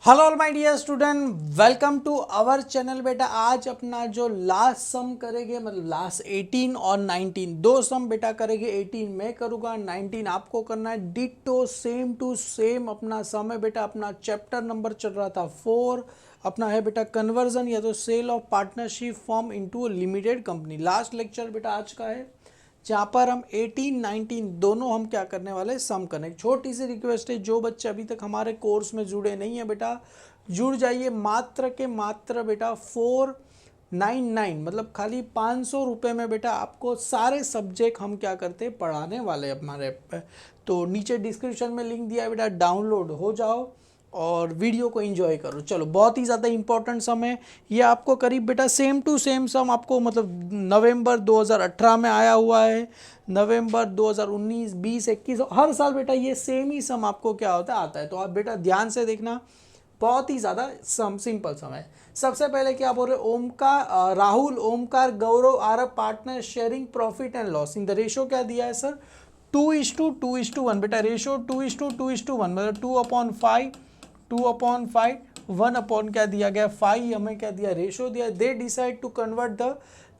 Hello all my dear student, welcome to our channel. बेटा आज अपना जो लास्ट सम करेंगे, मतलब लास्ट 18 और 19 दो सम बेटा करेंगे। 18 मैं करूँगा, 19 आपको करना है। डिटो सेम टू सेम अपना सम है बेटा। अपना चैप्टर नंबर चल रहा था 4, अपना है बेटा कन्वर्जन या तो sale of partnership form into limited company. Last lecture बेटा आज का है, जहाँ पर हम 18 19 दोनों हम क्या करने वाले, सम करने। छोटी सी रिक्वेस्ट है, जो बच्चे अभी तक हमारे कोर्स में जुड़े नहीं है बेटा, जुड़ जाइए। मात्र के मात्र बेटा 499 मतलब खाली 500 रुपये में बेटा आपको सारे सब्जेक्ट हम क्या करते हैं, पढ़ाने वाले हमारे पे। तो नीचे डिस्क्रिप्शन में लिंक दिया है बेटा, डाउनलोड हो जाओ और वीडियो को एंजॉय करो। चलो, बहुत ही ज़्यादा इंपॉर्टेंट सम है ये। आपको करीब बेटा सेम टू सेम सम आपको मतलब नवंबर 2018 में आया हुआ है, नवंबर 2019, 20, 21 हर साल बेटा ये सेम ही सम आपको क्या होता है, आता है। तो आप बेटा ध्यान से देखना, बहुत ही ज़्यादा सम सिंपल सम है। सबसे पहले क्या बोल रहे, Omkar Rahul Omkar Gaurav are a partner sharing profit and loss in the ratio क्या दिया है सर, 2:2:1 बेटा। रेशो 2:2:1 मतलब 2/5, 2/5, 1 क्या दिया गया 5, हमें क्या दिया रेशो दिया। They decide to convert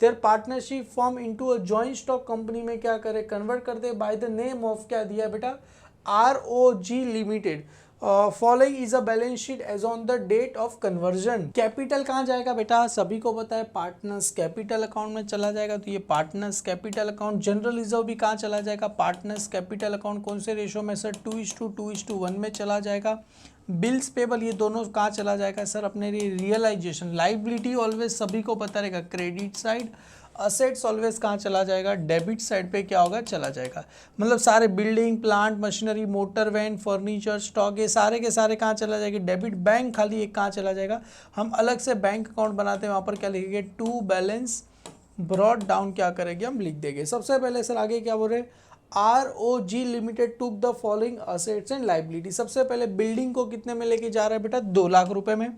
their partnership form into a joint stock company में क्या करे, कन्वर्ट कर दे बाय द नेम ऑफ क्या दिया बेटा, ROG limited. Following is a balance sheet as on the date of conversion. Capital कहाँ जाएगा बेटा, सभी को पता है पार्टनर्स कैपिटल अकाउंट में चला जाएगा। तो ये partners capital account. General reserve भी कहाँ चला जाएगा, पार्टनर्स कैपिटल अकाउंट। कौन से रेशो में सर, 2:2:1 में चला जाएगा। बिल्स पेबल ये दोनों कहाँ चला जाएगा सर, अपने रियलाइजेशन। लाइबिलिटी ऑलवेज सभी को पता रहेगा क्रेडिट साइड। असेट्स ऑलवेज कहाँ चला जाएगा, डेबिट साइड पे क्या होगा, चला जाएगा। मतलब सारे building plant machinery motor van furniture stock ये सारे के सारे कहाँ चला जाएगा, डेबिट। बैंक खाली एक कहाँ चला जाएगा, हम अलग से बैंक अकाउंट बनाते हैं, वहाँ पर क्या लिखेंगे, टू बैलेंस ब्रॉड डाउन क्या करेंगे, हम लिख देंगे। सबसे पहले सर आगे क्या बोल रहे, ROG limited took the following assets and liability. सबसे पहले बिल्डिंग को कितने में लेके जा रहा है बेटा, 2 लाख रुपए में।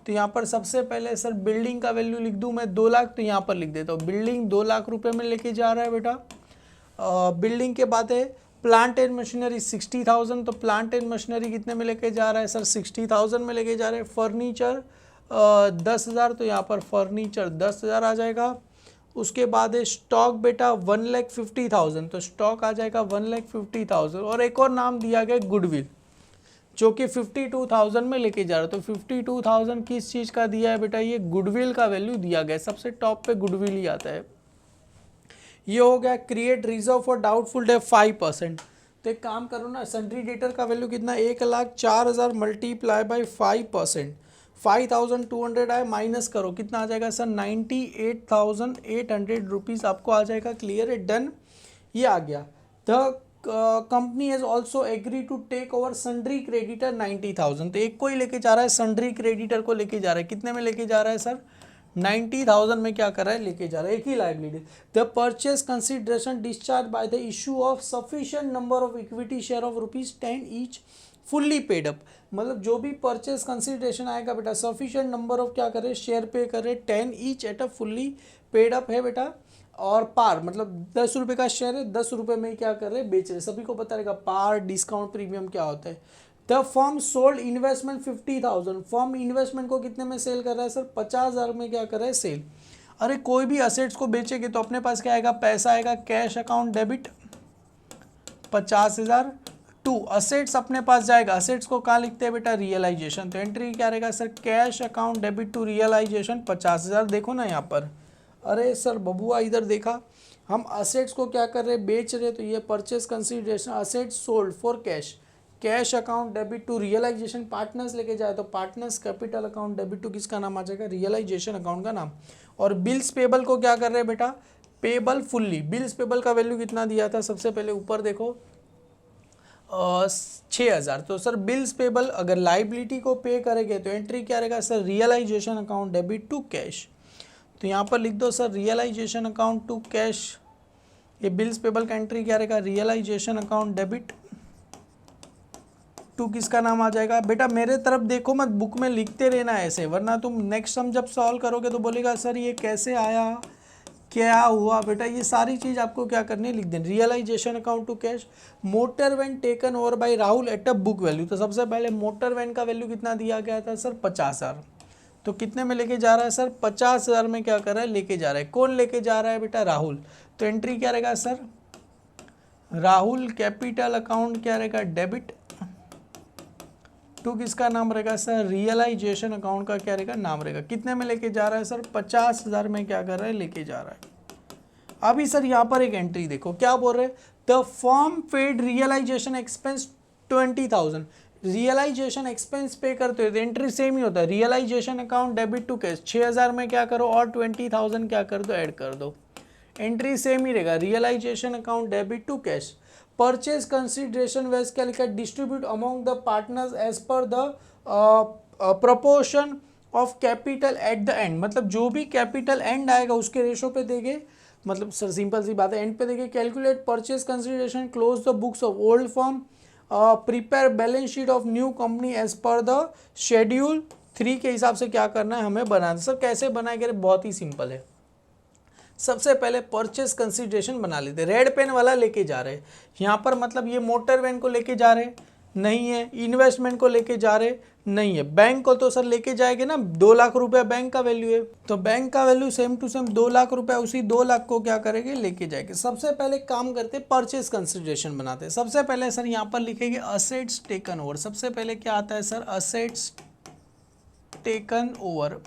तो यहाँ पर सबसे पहले सर बिल्डिंग का वैल्यू लिख दूँ मैं 2 लाख, तो यहाँ पर लिख देता हूँ बिल्डिंग 2 लाख रुपए में लेके जा रहा है बेटा। बिल्डिंग के बाद है प्लांट एंड मशीनरी 60,000, तो प्लांट एंड मशीनरी कितने में लेके जा रहा है सर, 60,000 में लेके जा रहे हैं। फर्नीचर 10,000, तो यहाँ पर फर्नीचर 10,000 आ जाएगा। उसके बाद है स्टॉक बेटा 1,50,000, तो स्टॉक आ जाएगा 1,50,000। और एक और नाम दिया गया गुडविल, जो कि 52,000 में लेके जा रहा है। तो 52,000 किस चीज़ का दिया है बेटा, ये गुडविल का वैल्यू दिया गया है। सबसे टॉप पे गुडविल ही आता है। ये हो गया create reserve for doubtful debt 5%। तो एक काम करो ना, सन्ड्री डेटर का वैल्यू कितना, 1,04,000 मल्टीप्लाई बाई 5%, 5,200 आए, माइनस करो कितना आ जाएगा सर, 98,800 रुपीज़ आपको आ जाएगा। क्लियर है, डन, ये आ गया। The company has also agree to take over sundry creditor 90,000, तो एक को ही लेके जा रहा है, सन्ड्री क्रेडिटर को लेके जा रहा है। कितने में लेके जा रहा है सर, 90,000 में क्या कर रहा है, लेके जा रहा है, एक ही liability. The purchase consideration discharge by the issue of sufficient number of equity share of ₹10 each fully paid up. मतलब जो भी परचेज कंसिडरेशन आएगा बेटा, सफिशिएंट नंबर ऑफ क्या करे, शेयर पे करे 10 each at a fully paid up है बेटा। और पार मतलब 10 रुपये का शेयर है, 10 रुपये में क्या कर रहे, बेच रहे। सभी को पता रहेगा पार डिस्काउंट प्रीमियम क्या होता है। The firm sold investment 50,000, firm investment को कितने में सेल कर रहा है सर, 50,000 में क्या कर रहा है, सेल। अरे कोई भी असेट्स को बेचेंगे तो अपने पास क्या आएगा, पैसा आएगा, cash account debit 50,000 to assets अपने पास जाएगा। असेट्स को कहाँ लिखते हैं बेटा, रियलाइजेशन। तो एंट्री क्या रहेगा sir, cash account debit to realisation 50,000। देखो ना यहाँ पर, अरे सर बबुआ इधर देखा, हम असेट्स को क्या कर रहे हैं, बेच रहे। तो ये purchase consideration assets sold for cash, cash account debit to realisation. Partners लेके जाए तो partners capital account debit to किसका नाम आ जाएगा, रियलाइजेशन अकाउंट का नाम। और बिल्स पेबल को क्या कर रहे हैं बेटा, पेबल फुल्ली। बिल्स पेबल का वैल्यू कितना दिया था, सबसे पहले ऊपर देखो 6,000। तो सर बिल्स पेबल अगर लाइबिलिटी को पे करेंगे तो एंट्री क्या रहेगा sir, realisation account debit to cash. तो यहाँ पर लिख दो sir realisation account to cash. ये बिल्स पेबल का एंट्री क्या रहेगा, रियलाइजेशन अकाउंट डेबिट टू किसका नाम आ जाएगा बेटा, मेरे तरफ देखो मत, बुक में लिखते रहना ऐसे, वरना तुम नेक्स्ट सम जब सॉल्व करोगे तो बोलेगा सर ये कैसे आया, क्या हुआ बेटा, ये सारी चीज आपको क्या करनी है, लिख देनी। Realisation account to cash, motor van taken over by Rahul at a book value. तो सबसे पहले मोटर वैन का वैल्यू कितना दिया गया था सर, 50,000। तो कितने में लेके जा रहा है सर, 50,000 में क्या कर रहा है, लेके जा रहा है। कौन लेके जा रहा है बेटा, राहुल। तो एंट्री क्या रहेगा सर, राहुल कैपिटल अकाउंट क्या रहेगा, डेबिट टू किसका नाम रहेगा सर, रियलाइजेशन अकाउंट का क्या रहेगा, नाम रहेगा। कितने में लेके जा रहा है सर, 50,000 में क्या कर रहा है, लेके जा रहा है। अभी सर यहाँ पर एक एंट्री देखो क्या बोल रहे हैं, the firm paid realisation expense 20,000। Realisation expense pay करते हो तो एंट्री सेम ही होता है, realisation account debit to cash. 6,000 में क्या करो और 20,000 क्या कर दो, ऐड कर दो। एंट्री सेम ही रहेगा, realisation account debit to cash. Purchase consideration वेज क्या लिखा है, distribute among the partners as per the proportion of capital at the end. मतलब जो भी कैपिटल एंड आएगा उसके रेशो पे देंगे। मतलब सर सिंपल सी बात है, एंड पे देंगे। Calculate purchase consideration, close the books of old firm, prepare balance sheet of new company as per the schedule 3 के हिसाब से क्या करना है हमें बनाना। सर कैसे बनाएंगे, बहुत ही सिंपल है। सबसे पहले परचेस कंसिडरेशन बना लेते, रेड पेन वाला लेके जा रहे हैं यहाँ पर। मतलब ये मोटर वैन को लेके जा रहे नहीं है, इन्वेस्टमेंट को लेके जा रहे नहीं है, बैंक को तो सर लेके जाएंगे ना। 2 लाख रुपया बैंक का वैल्यू है, तो बैंक का value same to same 2 lakh रुपया, उसी 2 लाख को क्या करेंगे, लेके जाएंगे। सबसे पहले काम करते परचेस कंसिडरेशन बनाते हैं। सबसे पहले सर यहाँ पर लिखेंगे असेट्स टेकन ओवर। सबसे पहले क्या आता है सर, असेट्स टेकन ओवर।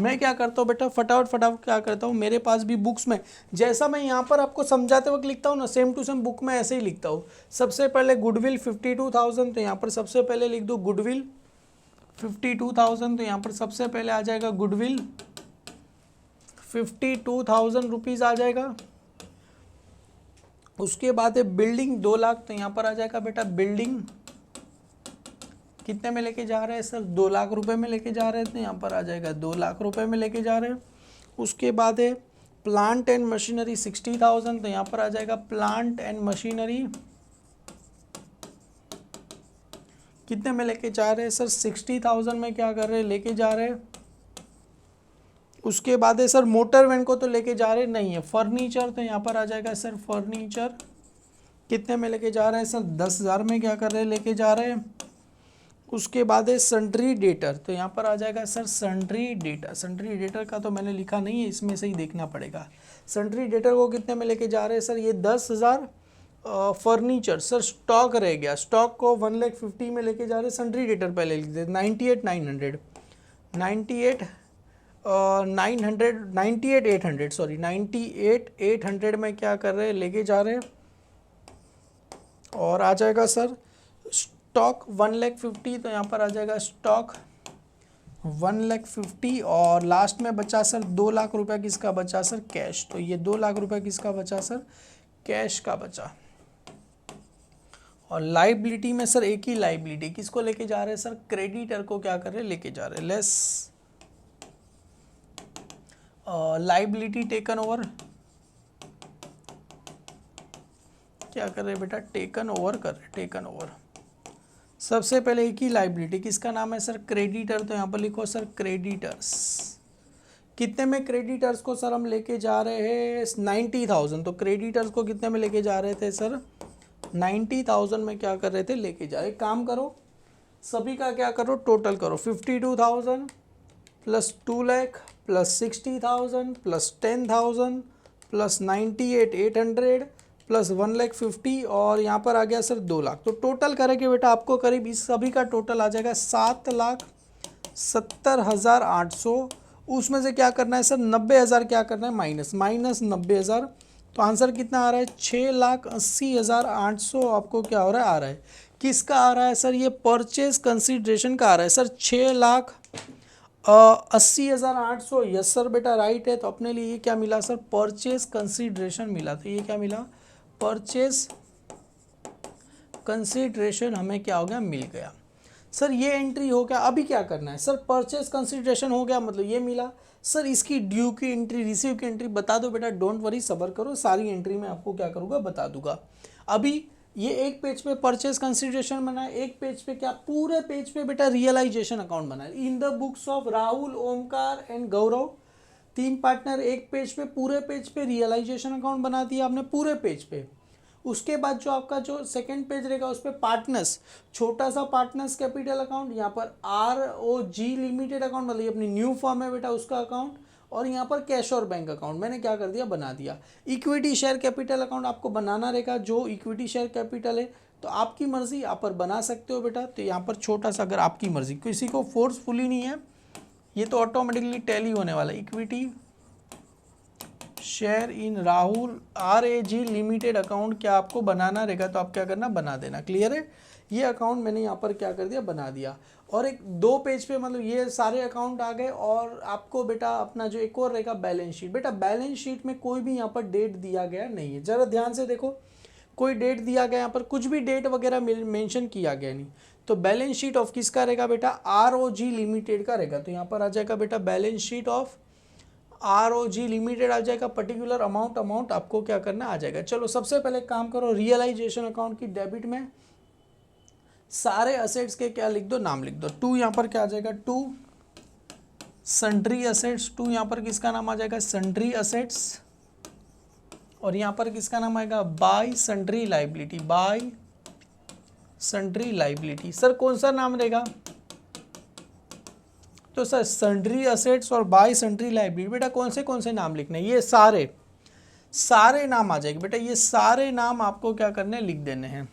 मैं क्या करता हूँ बेटा, फटाफट क्या करता हूँ, मेरे पास भी बुक्स में जैसा मैं यहाँ पर आपको समझाते वक्त लिखता हूँ ना, सेम टू सेम बुक में ऐसे ही लिखता हूँ। सबसे पहले गुडविल 52,000, तो यहाँ पर सबसे पहले लिख दो गुडविल 52,000। तो यहाँ पर सबसे पहले आ जाएगा गुडविल 52,000 रुपीज़ आ जाएगा। उसके बाद है बिल्डिंग 2 लाख, तो यहाँ पर आ जाएगा बेटा बिल्डिंग कितने में लेके जा रहे हैं सर, 2 लाख रुपए में लेके जा रहे हैं। तो यहाँ पर आ जाएगा 2 लाख रुपए में लेके जा रहे हैं। उसके बाद है प्लांट एंड मशीनरी 60,000, तो यहाँ पर आ जाएगा प्लांट एंड मशीनरी कितने में लेके जा रहे हैं सर, 60,000 में क्या कर रहे हैं, लेके जा रहे हैं। उसके बाद है सर मोटर वैन को तो लेके जा रहे नहीं है, फर्नीचर, तो यहाँ पर आ जाएगा सर फर्नीचर कितने में लेके जा रहे हैं सर, 10,000 में क्या कर रहे हैं, लेके जा रहे हैं। उसके बाद है सन्ड्री डेटर, तो यहाँ पर आ जाएगा sir sundry debtor. Sundry debtor का तो मैंने लिखा नहीं है, इसमें से ही देखना पड़ेगा। सन्ड्री डेटर को कितने में लेके जा रहे हैं सर, ये 10,000। फर्नीचर सर स्टॉक रह गया, स्टॉक को 1,50,000 में लेके जा रहे हैं। सन्ड्री डेटर पहले लिख दे 98,800 98,800 में क्या कर रहे हैं, लेके जा रहे हैं। और आ जाएगा सर स्टॉक 1,50,000, तो यहाँ पर आ जाएगा स्टॉक 1,50,000। और लास्ट में बचा सर 2 लाख रुपया, किसका बचा सर, कैश। तो ये 2 लाख रुपया किसका बचा सर, कैश का बचा। और लाइबिलिटी में सर एक ही लाइबिलिटी, किसको लेके जा रहे हैं सर, क्रेडिटर को क्या कर रहे हैं, लेके जा रहे हैं। लेस लाइबिलिटी टेकन ओवर क्या कर रहे हैं बेटा, टेकन ओवर कर रहे हैं, टेकन ओवर। सबसे पहले एक ही लाइबिलिटी, किसका नाम है सर, क्रेडिटर, तो यहाँ पर लिखो सर क्रेडिटर्स। कितने में क्रेडिटर्स को सर हम लेके जा रहे हैं, 90,000। तो क्रेडिटर्स को कितने में लेके जा रहे थे सर, 90,000 में क्या कर रहे थे, लेके जा रहे। काम करो सभी का क्या करो, टोटल करो, 52,000 plus 2 lakh plus 60,000 plus 10,000 plus 98,800 plus 1,50,000 और यहाँ पर आ गया सर 2 लाख। तो टोटल करेंगे बेटा आपको करीब इस सभी का टोटल आ जाएगा 7,70,800। उसमें से क्या करना है सर, 90,000 क्या करना है, माइनस 90,000। तो आंसर कितना आ रहा है, 6,80,800 आपको क्या हो रहा है, आ रहा है। किसका आ रहा है सर, ये परचेज कंसिडरेशन का आ रहा है सर, 6,80,800। यस सर बेटा राइट है। तो अपने लिए ये क्या मिला सर, परचेज कंसिडरेशन मिला। तो ये क्या मिला, परचेज कंसिडरेशन हमें क्या हो गया, मिल गया। सर ये एंट्री हो गया। अभी क्या करना है सर, परचेज कंसिडरेशन हो गया, मतलब ये मिला। सर इसकी ड्यू की एंट्री, रिसीव की एंट्री बता दो बेटा, डोंट वरी, सब्र करो, सारी एंट्री में आपको क्या करूँगा, बता दूंगा। अभी ये एक पेज पे परचेज कंसिडरेशन बना है, एक पेज पे क्या, पूरे पेज पे बेटा रियलाइजेशन अकाउंट बना है। In the books of Rahul, Omkar and Gaurav 3 partner एक पेज पे, पूरे पेज पे रियलाइजेशन अकाउंट बना दिया आपने पूरे पेज पे। उसके बाद जो आपका जो सेकंड पेज रहेगा उस पर पार्टनर्स, छोटा सा पार्टनर्स कैपिटल अकाउंट, यहाँ पर ROG लिमिटेड अकाउंट, मतलब ये अपनी न्यू फॉर्म है बेटा उसका अकाउंट, और यहाँ पर कैश और बैंक अकाउंट मैंने क्या कर दिया, बना दिया। इक्विटी शेयर कैपिटल अकाउंट आपको बनाना रहेगा, जो इक्विटी शेयर कैपिटल है तो आपकी मर्जी यहाँ पर बना सकते हो बेटा। तो यहाँ पर छोटा सा, अगर आपकी मर्जी, किसी को फोर्सफुली नहीं है, ये तो ऑटोमेटिकली टैली होने वाला है। Equity share in Rahul RAG limited account क्या आपको बनाना रहेगा, तो आप क्या करना, बना देना। क्लियर है, ये अकाउंट मैंने यहाँ पर क्या कर दिया, बना दिया। और एक 2 पेज पे मतलब ये सारे अकाउंट आ गए। और आपको बेटा अपना जो एक और रहेगा बैलेंस शीट, बेटा बैलेंस शीट में कोई भी यहाँ पर डेट दिया गया नहीं है, ज़रा ध्यान से देखो, कोई डेट दिया गया यहाँ पर, कुछ भी डेट वगैरह मेंशन किया गया नहीं। तो बैलेंस शीट ऑफ किसका रहेगा बेटा, ROG लिमिटेड का रहेगा। तो यहाँ पर आ जाएगा बेटा balance sheet of ROG limited आ जाएगा, पर्टिकुलर अमाउंट आपको क्या करना आ जाएगा। चलो सबसे पहले काम करो, रियलाइजेशन अकाउंट की डेबिट में सारे असेट्स के क्या लिख दो, नाम लिख दो। 2 यहाँ पर क्या आ जाएगा, 2 सन्ड्री असेट्स, 2 यहाँ पर किसका नाम आ जाएगा, सन्ड्री असेट्स। और यहाँ पर किसका नाम आएगा, bye sundry liability, bye sundry liability. Sir कौन सा नाम रहेगा, तो सर सन्ड्री असेट्स और बाय सन्ड्री लाइबिलिटी। बेटा कौन से नाम लिखने, ये सारे नाम आ जाएंगे बेटा, ये सारे नाम आपको क्या करने हैं, लिख देने हैं।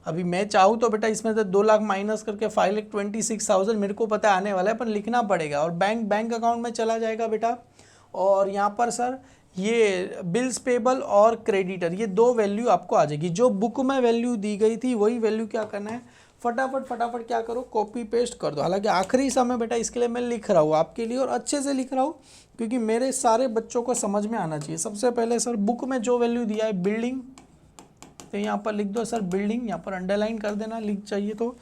अभी मैं चाहूँ तो बेटा इसमें से 2 लाख माइनस करके 5,26,000 मेरे को पता आने वाला है, पर लिखना पड़ेगा। और बैंक अकाउंट में चला जाएगा बेटा। और यहाँ पर सर ये बिल्स पेबल और क्रेडिटर, ये 2 वैल्यू आपको आ जाएगी। जो बुक में वैल्यू दी गई थी वही वैल्यू क्या करना है, फटाफट क्या करो, कॉपी पेस्ट कर दो। हालांकि आखिरी समय बेटा इसके लिए मैं लिख रहा हूँ आपके लिए, और अच्छे से लिख रहा हूँ क्योंकि मेरे सारे बच्चों को समझ में आना चाहिए। सबसे पहले सर बुक में जो वैल्यू दिया है बिल्डिंग, तो यहाँ पर लिख दो सर बिल्डिंग, यहाँ पर अंडरलाइन कर देना, लिख चाहिए तो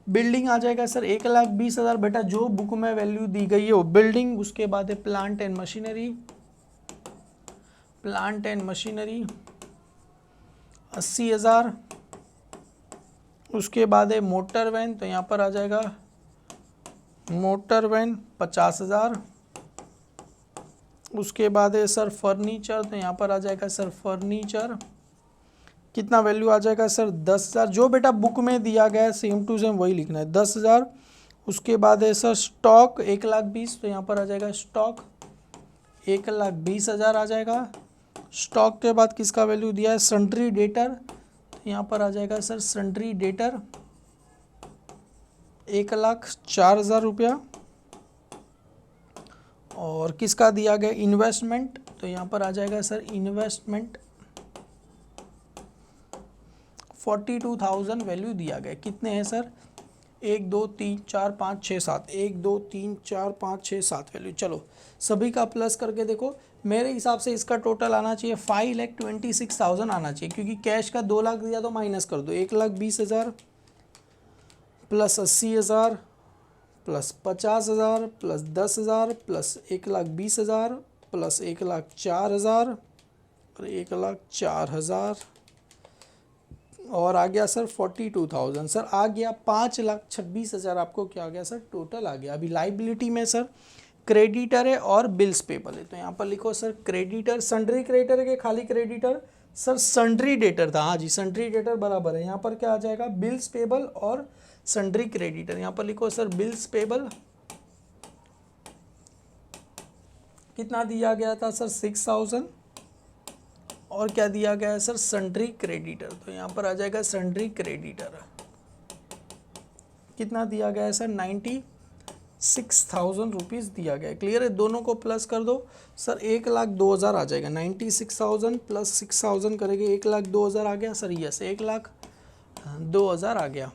बिल्डिंग आ जाएगा सर 1,20,000 बेटा, जो बुक में वैल्यू दी गई है वो बिल्डिंग। उसके बाद है प्लांट एंड मशीनरी 80,000। उसके बाद है मोटर वैन, तो यहाँ पर आ जाएगा मोटर वैन 50,000। उसके बाद है सर फर्नीचर, तो यहाँ पर आ जाएगा सर फर्नीचर, कितना वैल्यू आ जाएगा सर 10,000। जो बेटा बुक में दिया गया है सेम टू सेम वही लिखना है, 10,000। उसके बाद है सर स्टॉक 1,20,000, तो यहाँ पर आ जाएगा स्टॉक 1,20,000 आ जाएगा। स्टॉक के बाद किसका वैल्यू दिया है, सन्ड्री डेटर, तो यहाँ पर आ जाएगा सर सन्ड्री डेटर 1,04,000 रुपया। और किसका दिया गया इन्वेस्टमेंट, तो यहाँ पर आ जाएगा सर इन्वेस्टमेंट 42,000 वैल्यू दिया गया। कितने हैं सर, 1 2 3 4 5 6 7, 1 2 3 4 5 6 7 वैल्यू। चलो सभी का प्लस करके देखो, मेरे हिसाब से इसका टोटल आना चाहिए 5,26,000 आना चाहिए, क्योंकि कैश का 2 लाख दिया तो माइनस कर दो, 1,20,000 plus 80,000 plus 50,000 plus 10,000 plus 1,20,000 plus 1,04,000 और 1,04,000 और आ गया सर 42,000। सर आ गया 5,26,000 आपको क्या आ गया सर, टोटल आ गया। अभी लाइबिलिटी में सर क्रेडिटर है और बिल्स पेबल है, तो यहाँ पर लिखो सर क्रेडिटर, सन्ड्री क्रेडिटर है कि खाली क्रेडिटर, सर सन्ड्री डेटर था, हाँ जी सन्ड्री डेटर बराबर है। यहाँ पर क्या आ जाएगा, बिल्स पेबल और सन्ड्री क्रेडिटर। यहाँ पर लिखो सर बिल्स पेबल कितना दिया गया था सर 6,000, और क्या दिया गया है सर सन्ड्री क्रेडिटर, तो यहाँ पर आ जाएगा सन्ड्री क्रेडिटर कितना दिया गया है सर 96,000 रुपीज़ दिया गया है। क्लियर है, दोनों को प्लस कर दो सर 1,02,000 आ जाएगा। 96,000 प्लस 6,000 करेंगे 1,02,000 आ गया सर, यस 1,02,000 आ गया।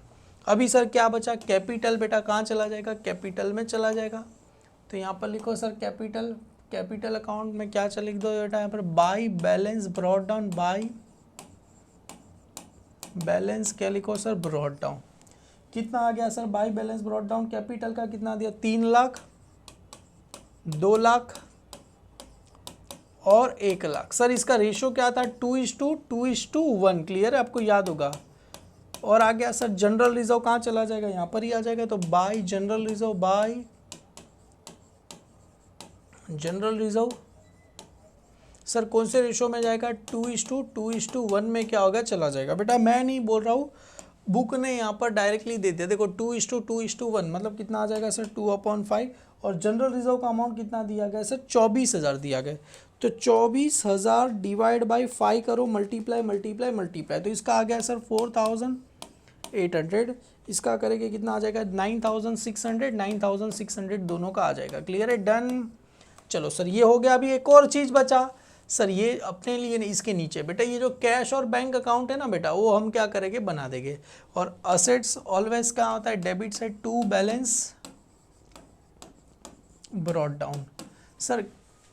अभी सर क्या बचा, कैपिटल बेटा कहाँ चला जाएगा, कैपिटल में चला जाएगा। तो यहाँ पर लिखो सर कैपिटल अकाउंट में क्या लिख दो बेटा, यहाँ पर by balance brought down, by balance क्या लिखो सर ब्रॉट डाउन। कितना आ गया sir by balance brought down, capital का कितना दिया 3 लाख, 2 लाख और 1 लाख। सर इसका रेशो क्या था 2:1। क्लियर है, आपको याद होगा। और आ गया सर जनरल रिजर्व कहाँ चला जाएगा, यहाँ पर ही आ जाएगा। तो bye general reserve, bye general reserve sir कौन से रेशो में जाएगा, 2:1 में क्या होगा, चला जाएगा। बेटा मैं नहीं बोल रहा हूँ, बुक ने यहाँ पर डायरेक्टली दे दिया। देखो 2:1 मतलब कितना आ जाएगा सर, 2/5। और जनरल रिजर्व का अमाउंट कितना दिया गया सर, 24,000 दिया गया। तो 24,000 डिवाइड बाई 5 करो, मल्टीप्लाई मल्टीप्लाई मल्टीप्लाई, तो इसका आ गया सर 4,800। इसका करेंगे कितना आ जाएगा, 9,600 दोनों का आ जाएगा। क्लियर है, डन। चलो सर ये हो गया। अभी एक और चीज़ बचा सर, ये अपने लिए नहीं, इसके नीचे बेटा ये जो कैश और बैंक अकाउंट है ना बेटा, वो हम क्या करेंगे, बना देंगे। और असेट्स ऑलवेज क्या होता है, debit side to balance brought down. Sir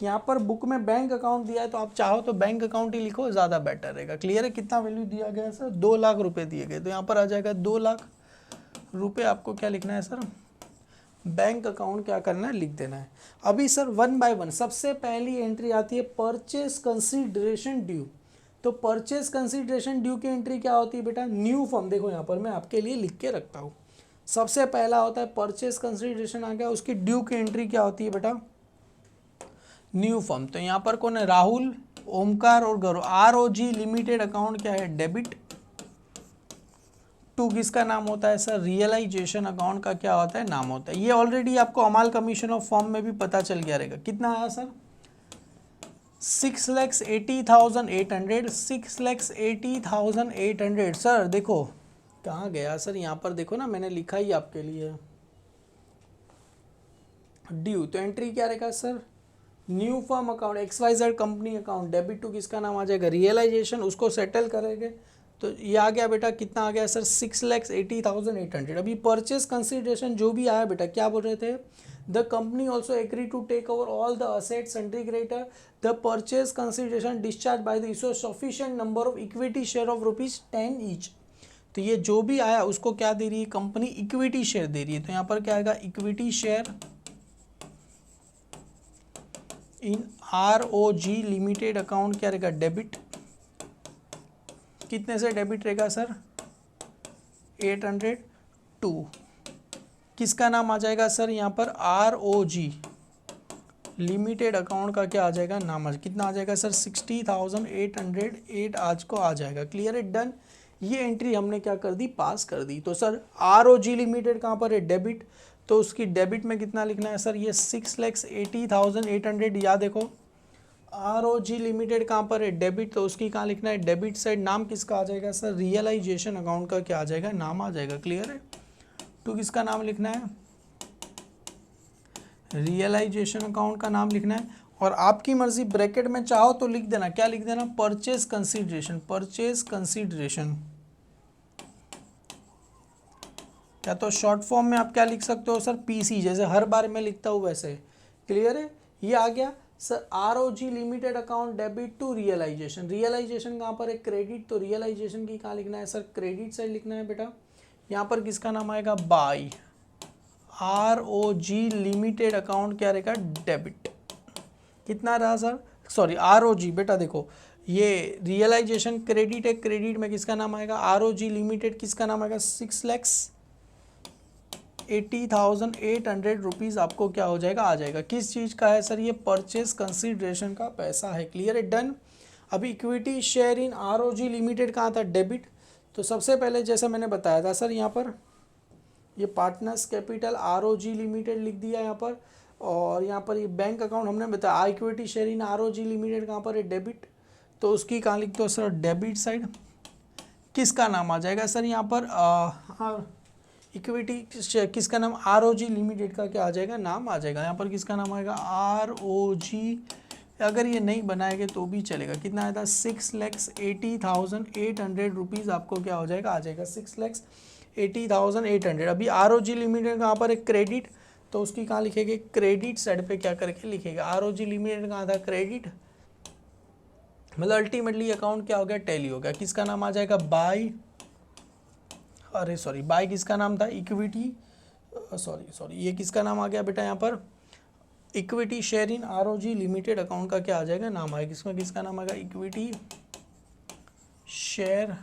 यहाँ पर बुक में बैंक अकाउंट दिया है, तो आप चाहो तो बैंक अकाउंट ही लिखो, ज़्यादा बेटर रहेगा। क्लियर है, कितना वैल्यू दिया गया है सर, 2 लाख रुपए दिए गए, तो यहाँ पर आ जाएगा 2 लाख रुपए। आपको क्या लिखना है सर, बैंक अकाउंट क्या करना है, लिख देना है। अभी सर 1 बाय 1 सबसे पहली एंट्री आती है परचेज कंसीडरेशन ड्यू। तो परचेज कंसीडरेशन ड्यू की एंट्री क्या होती है बेटा, न्यू फॉर्म। देखो यहाँ पर मैं आपके लिए लिख के रखता हूँ। सबसे पहला होता है परचेज कंसीडरेशन आ गया, उसकी ड्यू की एंट्री क्या होती है बेटा, न्यू फॉर्म। तो यहाँ पर कौन है, राहुल, ओमकार और गौरव। ROG लिमिटेड अकाउंट क्या है, डेबिट। टू किसका नाम होता है सर, रियलाइजेशन अकाउंट का क्या होता है, नाम होता है। ये ऑलरेडी आपको अमाल कमीशन ऑफ फॉर्म में भी पता चल गया रहेगा। कितना आया सर, 6,80,800, 6,80,800। सर देखो कहाँ गया सर, यहाँ पर देखो ना, मैंने लिखा ही आपके लिए ड्यू। तो एंट्री क्या रहेगा sir, new firm account, XYZ company account, debit to किसका नाम आ जाएगा, रियलाइजेशन, उसको सेटल करेंगे। तो ये आ गया बेटा, कितना आ गया सर, 6,80,800। अभी परचेज कंसीडरेशन जो भी आया बेटा, क्या बोल रहे थे, the company also agree to take over all the assets sundry creditor, the purchase consideration discharge by the issue sufficient number of equity share of ₹10 each. तो ये जो भी आया उसको क्या दे रही है कंपनी, इक्विटी शेयर दे रही है। तो यहाँ पर क्या आएगा, equity share in ROG limited account क्या रहेगा, डेबिट। कितने से डेबिट रहेगा सर, 802। किसका नाम आ जाएगा सर, यहाँ पर ROG लिमिटेड अकाउंट का क्या आ जाएगा, नाम आ, कितना आ जाएगा सर, 60,808 आज को आ जाएगा। क्लियर है, डन। ये एंट्री हमने क्या कर दी, पास कर दी। तो सर ROG लिमिटेड कहाँ पर है, डेबिट। तो उसकी डेबिट में कितना लिखना है सर, ये 6,80,800। याद देखो ROG लिमिटेड कहाँ पर है, डेबिट। तो उसकी कहाँ लिखना है, डेबिट साइड। नाम किसका आ जाएगा सर, रियलाइजेशन अकाउंट का क्या आ जाएगा, नाम आ जाएगा। क्लियर है, तो किसका नाम लिखना है, रियलाइजेशन अकाउंट का नाम लिखना है। और आपकी मर्जी, ब्रैकेट में चाहो तो लिख देना, क्या लिख देना, परचेज कंसीडरेशन। परचेज कंसीडरेशन या तो शॉर्ट फॉर्म में आप क्या लिख सकते हो सर, PC, जैसे हर बार मैं लिखता हूँ वैसे। क्लियर है, ये आ गया sir ROG limited account debit to realisation. Realisation कहाँ पर है, क्रेडिट। तो रियलाइजेशन की कहाँ लिखना है सर, क्रेडिट साइड लिखना है बेटा। यहाँ पर किसका नाम आएगा, बाय। ROG लिमिटेड अकाउंट क्या रहेगा, डेबिट। कितना रहा सर, सॉरी ROG बेटा देखो, ये रियलाइजेशन क्रेडिट है, क्रेडिट में किसका नाम आएगा, ROG लिमिटेड किसका नाम आएगा, 6,80,800 रुपीज़ आपको क्या हो जाएगा, आ जाएगा। किस चीज़ का है सर, ये परचेज कंसीडरेशन का पैसा है। क्लियर है, डन। अभी equity share in ROG limited कहाँ था, डेबिट। तो सबसे पहले जैसा मैंने बताया था सर, यहाँ पर ये पार्टनर्स कैपिटल ROG लिमिटेड लिख दिया यहाँ पर। और यहाँ पर ये बैंक अकाउंट हमने बताया, equity share in ROG limited कहाँ पर है, डेबिट। तो उसकी कहाँ लिखते हो सर, डेबिट साइड। किसका नाम आ जाएगा सर, यहाँ पर इक्विटी किसका नाम, ROG लिमिटेड का क्या आ जाएगा, नाम आ जाएगा। यहाँ पर किसका नाम आएगा, ROG। अगर ये नहीं बनाएंगे तो भी चलेगा। कितना आया था, 6,80,800 रुपीज़ आपको क्या हो जाएगा, आ जाएगा 6,80,800। अभी ROG लिमिटेड कहाँ पर एक क्रेडिट, तो उसकी कहाँ लिखेंगे, क्रेडिट साइड पे क्या करके लिखेगा, ROG लिमिटेड कहाँ था, क्रेडिट। मतलब अल्टीमेटली अकाउंट क्या हो गया, टैली हो गया। किसका नाम आ जाएगा, बाय, अरे सॉरी, बाय किसका नाम था, इक्विटी, सॉरी ये किसका नाम आ गया बेटा, यहाँ पर equity share in ROG limited account का क्या आ जाएगा, नाम आएगा। इसमें किसका नाम आएगा, equity share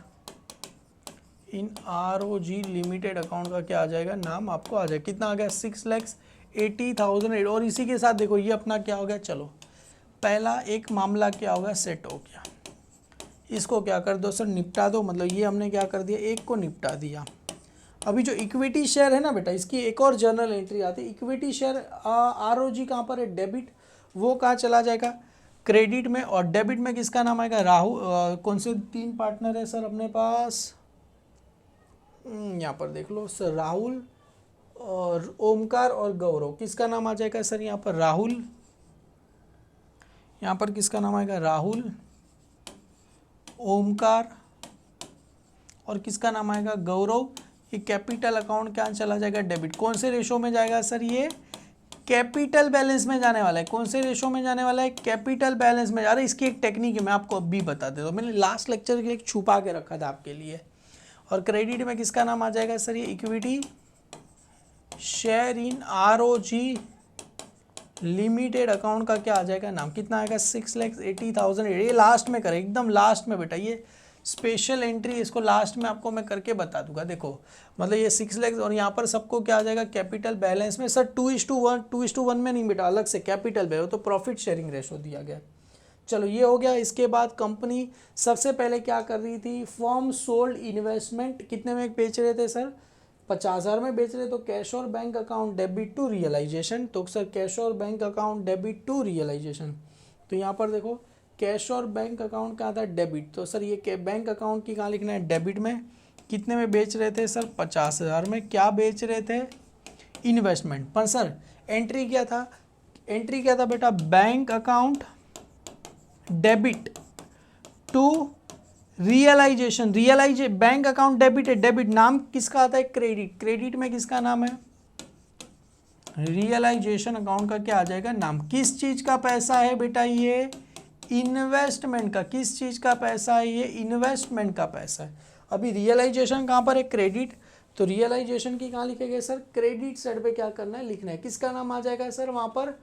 in ROG limited account का क्या आ जाएगा, नाम आपको आ जाएगा। कितना आ गया, 6,80,800 80,000 और इसी के साथ देखो ये अपना क्या हो गया, चलो पहला एक मामला क्या होगा, सेट हो गया। इसको क्या कर दो सर, निपटा दो, मतलब ये हमने क्या कर दिया, एक को निपटा दिया। अभी जो इक्विटी शेयर है ना बेटा, इसकी एक और जर्नल एंट्री आती है। इक्विटी शेयर ROG कहाँ पर है, डेबिट, वो कहाँ चला जाएगा, क्रेडिट में। और डेबिट में किसका नाम आएगा, राहुल। कौन से 3 पार्टनर है सर अपने पास, यहाँ पर देख लो सर, राहुल और ओमकार और गौरव, किसका नाम आ जाएगा सर यहाँ पर, राहुल। यहाँ पर किसका नाम आएगा, राहुल, ओमकार और किसका नाम आएगा, गौरव। ये कैपिटल अकाउंट क्या चला जाएगा, डेबिट। कौन से रेशो में जाएगा सर, ये कैपिटल बैलेंस में जाने वाला है। कौन से रेशो में जाने वाला है, कैपिटल बैलेंस में जा रहा है। इसकी एक टेक्निक है, मैं आपको अभी बता देता हूँ, मैंने लास्ट लेक्चर के लिए छुपा के रखा था आपके लिए। और क्रेडिट में किसका नाम आ जाएगा सर, ये equity share in ROG limited account का क्या आ जाएगा नाम, कितना आएगा, 6,80,000। ये लास्ट में करें, एकदम लास्ट में बेटा, ये स्पेशल एंट्री, इसको लास्ट में आपको मैं करके बता दूंगा। देखो मतलब ये 6 लाख और यहाँ पर सबको क्या आ जाएगा, कैपिटल बैलेंस में। सर 2:1 में नहीं बेटा, अलग से कैपिटल बैलेंस, तो प्रॉफिट शेयरिंग रेशो दिया गया। चलो ये हो गया। इसके बाद कंपनी सबसे पहले क्या कर रही थी, फर्म सोल्ड इन्वेस्टमेंट, कितने में बेच रहे थे सर, 50,000 में बेच रहे। तो कैश और bank account debit to realisation, तो सर कैश और bank account debit to realisation. तो यहाँ पर देखो कैश और बैंक अकाउंट का था डेबिट, तो सर ये बैंक अकाउंट की कहाँ लिखना है, डेबिट में। कितने में बेच रहे थे सर, 50,000 में। क्या बेच रहे थे, इन्वेस्टमेंट। पर सर एंट्री क्या था, एंट्री क्या था बेटा, bank account debit to realisation. Bank account debit है, डेबिट नाम किसका आता है, क्रेडिट। क्रेडिट में किसका नाम है, रियलाइजेशन अकाउंट का क्या आ जाएगा नाम। किस चीज का पैसा है बेटा, ये इन्वेस्टमेंट का। किस चीज का पैसा है, ये इन्वेस्टमेंट का पैसा है। अभी रियलाइजेशन कहाँ पर है, क्रेडिट, तो रियलाइजेशन की कहाँ लिखेंगे सर, क्रेडिट साइड पे क्या करना है, लिखना है। किसका नाम आ जाएगा सर वहाँ पर,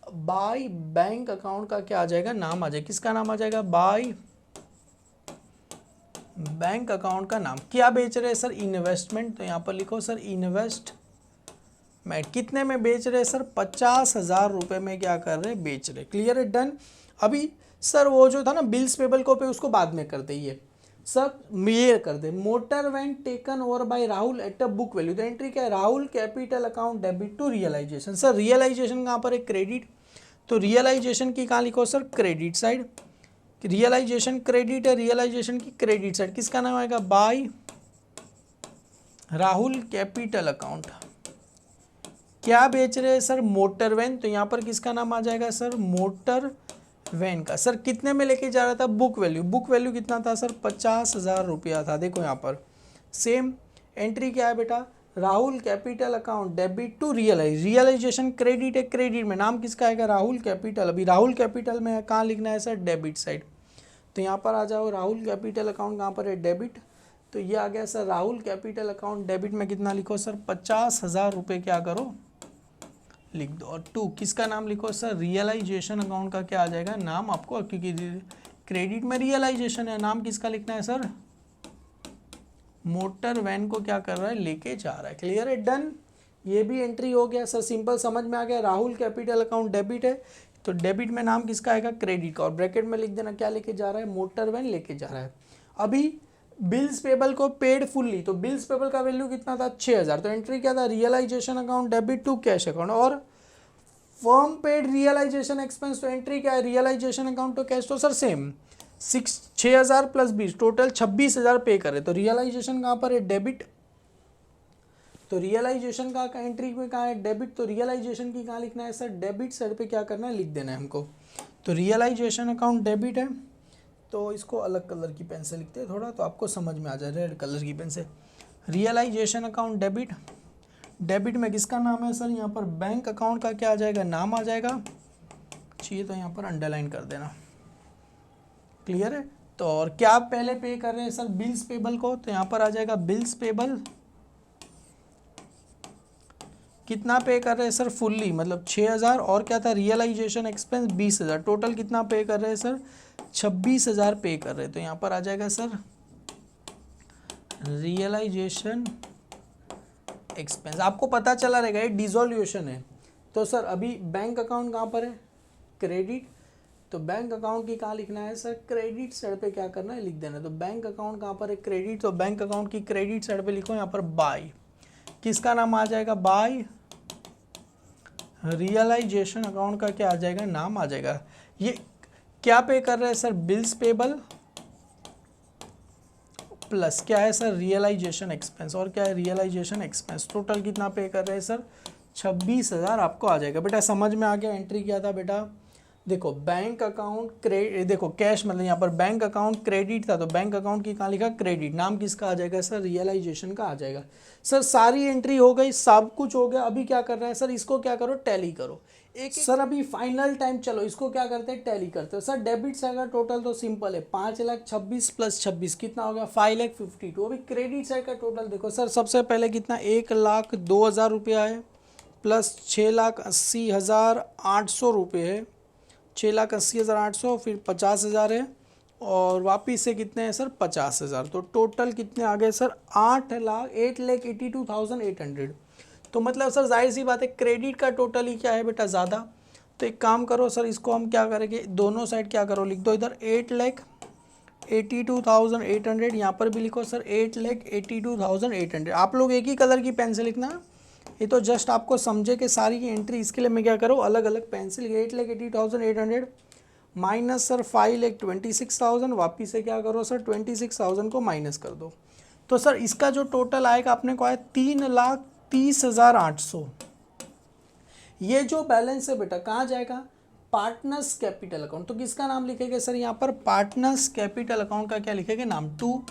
बाय बैंक अकाउंट का क्या आ जाएगा नाम आ जाएगा, किसका नाम आ जाएगा, बाय बैंक अकाउंट का नाम। क्या बेच रहे हैं सर, इन्वेस्टमेंट, तो यहाँ पर लिखो सर इन्वेस्टमेंट। कितने में बेच रहे हैं सर, 50,000 रुपये में क्या कर रहे हैं, बेच रहे। क्लियर है, डन। अभी सर वो जो था ना बिल्स पेबल को पे, उसको बाद में कर दे। सर ये कर दे, motor van taken over by Rahul at a book value. तो एंट्री क्या है, Rahul capital account debit to realisation. Sir realisation कहाँ पर है, क्रेडिट, तो रियलाइजेशन की कहाँ लिखो sir, credit side. Realisation credit है, रियलाइजेशन की क्रेडिट साइड किसका नाम आएगा, बाय राहुल कैपिटल अकाउंट। क्या बेच रहे हैं सर, मोटर वैन, तो यहाँ पर किसका नाम आ जाएगा सर, मोटर वैन का। सर कितने में लेके जा रहा था, बुक वैल्यू। बुक वैल्यू कितना था सर, 50,000 रुपया था। देखो यहाँ पर सेम एंट्री क्या है बेटा, Rahul capital account debit to realisation credit है, क्रेडिट में नाम किसका आएगा, राहुल कैपिटल। अभी राहुल कैपिटल में कहाँ लिखना है सर, डेबिट साइड। तो यहाँ पर आ जाओ, राहुल कैपिटल अकाउंट कहाँ पर है, डेबिट। तो ये आ गया sir Rahul capital account debit में कितना लिखो सर, 50,000 रुपये क्या करो लिख दो। और 2 किसका नाम लिखो सर, रियलाइजेशन अकाउंट का क्या आ जाएगा नाम आपको, क्योंकि क्रेडिट में रियलाइजेशन है, नाम किसका लिखना है सर, मोटर वैन को क्या कर रहा है, लेके जा रहा है। क्लियर है, डन। ये भी एंट्री हो गया सर, सिंपल समझ में आ गया। राहुल कैपिटल अकाउंट डेबिट है, तो डेबिट में नाम किसका आएगा, क्रेडिट का। और ब्रैकेट में लिख देना क्या लेके जा रहा है, मोटर वैन लेके जा रहा है। अभी बिल्स पेबल को पेड फुल्ली, तो बिल्स पेबल का वैल्यू कितना था, 6,000। तो एंट्री क्या था, realisation account debit to cash account. और फर्म पेड रियलाइजेशन एक्सपेंस, तो एंट्री क्या है, रियलाइजेशन अकाउंट टू कैश। तो sir same 6,000 plus 20 total 26,000 pay करे। तो रियलाइजेशन कहाँ पर है, डेबिट, तो रियलाइजेशन का एंट्री में कहाँ है, डेबिट। तो रियलाइजेशन की कहाँ लिखना है सर, डेबिट साइड पे क्या करना है, लिख देना है हमको। तो रियलाइजेशन अकाउंट डेबिट है, तो इसको अलग कलर की पेन से लिखते हैं थोड़ा, तो आपको समझ में आ जाए, रेड कलर की पेन से। रियलाइजेशन अकाउंट डेबिट, डेबिट में किसका नाम है सर, यहाँ पर बैंक अकाउंट का क्या आ जाएगा, नाम आ जाएगा। चाहिए तो यहाँ पर अंडरलाइन कर देना। क्लियर है। तो और क्या पहले पे कर रहे हैं सर, बिल्स पेबल को, तो यहाँ पर आ जाएगा बिल्स पेबल कितना पे कर रहे हैं सर, फुल्ली मतलब 6,000। और क्या था, रियलाइजेशन एक्सपेंस 20,000। टोटल कितना पे कर रहे हैं सर, 26,000 पे कर रहे हैं। तो यहाँ पर आ जाएगा सर रियलाइजेशन एक्सपेंस। आपको पता चला रहेगा ये डिसोल्यूशन है, तो सर अभी बैंक अकाउंट कहाँ पर है, क्रेडिट, तो बैंक अकाउंट की कहाँ लिखना है सर, क्रेडिट साइड पे क्या करना है, लिख देना है। तो बैंक अकाउंट कहाँ पर है, क्रेडिट, तो बैंक अकाउंट की क्रेडिट साइड पे लिखो यहाँ पर बाय, किसका नाम आ जाएगा, बाय रियलाइजेशन अकाउंट का क्या आ जाएगा, नाम आ जाएगा। ये क्या पे कर रहे हैं सर, बिल्स पेबल प्लस क्या है सर, रियलाइजेशन एक्सपेंस, और क्या है रियलाइजेशन एक्सपेंस, टोटल कितना पे कर रहे हैं सर, 26,000 आपको आ जाएगा। बेटा समझ में आ गया, एंट्री क्या था बेटा, देखो बैंक अकाउंट देखो कैश मतलब यहाँ पर बैंक अकाउंट क्रेडिट था, तो बैंक अकाउंट की कहाँ लिखा, क्रेडिट, नाम किसका आ जाएगा सर, रियलाइजेशन का आ जाएगा। सर सारी एंट्री हो गई, सब कुछ हो गया, अभी क्या कर रहा है सर, इसको क्या करो, टैली करो एक सर अभी फाइनल टाइम, चलो इसको क्या करते हैं, टैली करते हैं। सर डेबिट साइड का टोटल तो सिंपल है, 5,26,000 प्लस 26 कितना हो गया, 5,52,000। अभी क्रेडिट साइड का टोटल देखो सर, सबसे पहले कितना, 1,02,000 रुपया है, प्लस 6,80,800 रुपये है, 6,80,800, फिर 50,000 है, और वापिस से कितने हैं सर, 50,000। तो टोटल कितने आ गए सर, 8,82,800। तो मतलब सर जाहिर सी बात है क्रेडिट का टोटल ही क्या है बेटा, ज़्यादा। तो एक काम करो सर, इसको हम क्या करेंगे, दोनों साइड क्या करो, लिख दो इधर 8,82,800, यहाँ पर भी लिखो सर 8,82,800। आप लोग एक ही कलर की पेन से लिखना, ये तो जस्ट आपको समझे कि सारी की एंट्री, इसके लिए मैं क्या करूँ, अलग अलग पेन से लिख, 8,80,800 माइनस सर 5,26,000, वापिस से क्या करो सर, 26,000 को माइनस कर दो। तो सर इसका जो टोटल आएगा अपने को आया 3,30,800। ये जो बैलेंस है बेटा कहाँ जाएगा, पार्टनर्स कैपिटल अकाउंट। तो किसका नाम लिखेंगे सर, यहाँ पर पार्टनर्स कैपिटल अकाउंट का क्या लिखेंगे, नाम, टू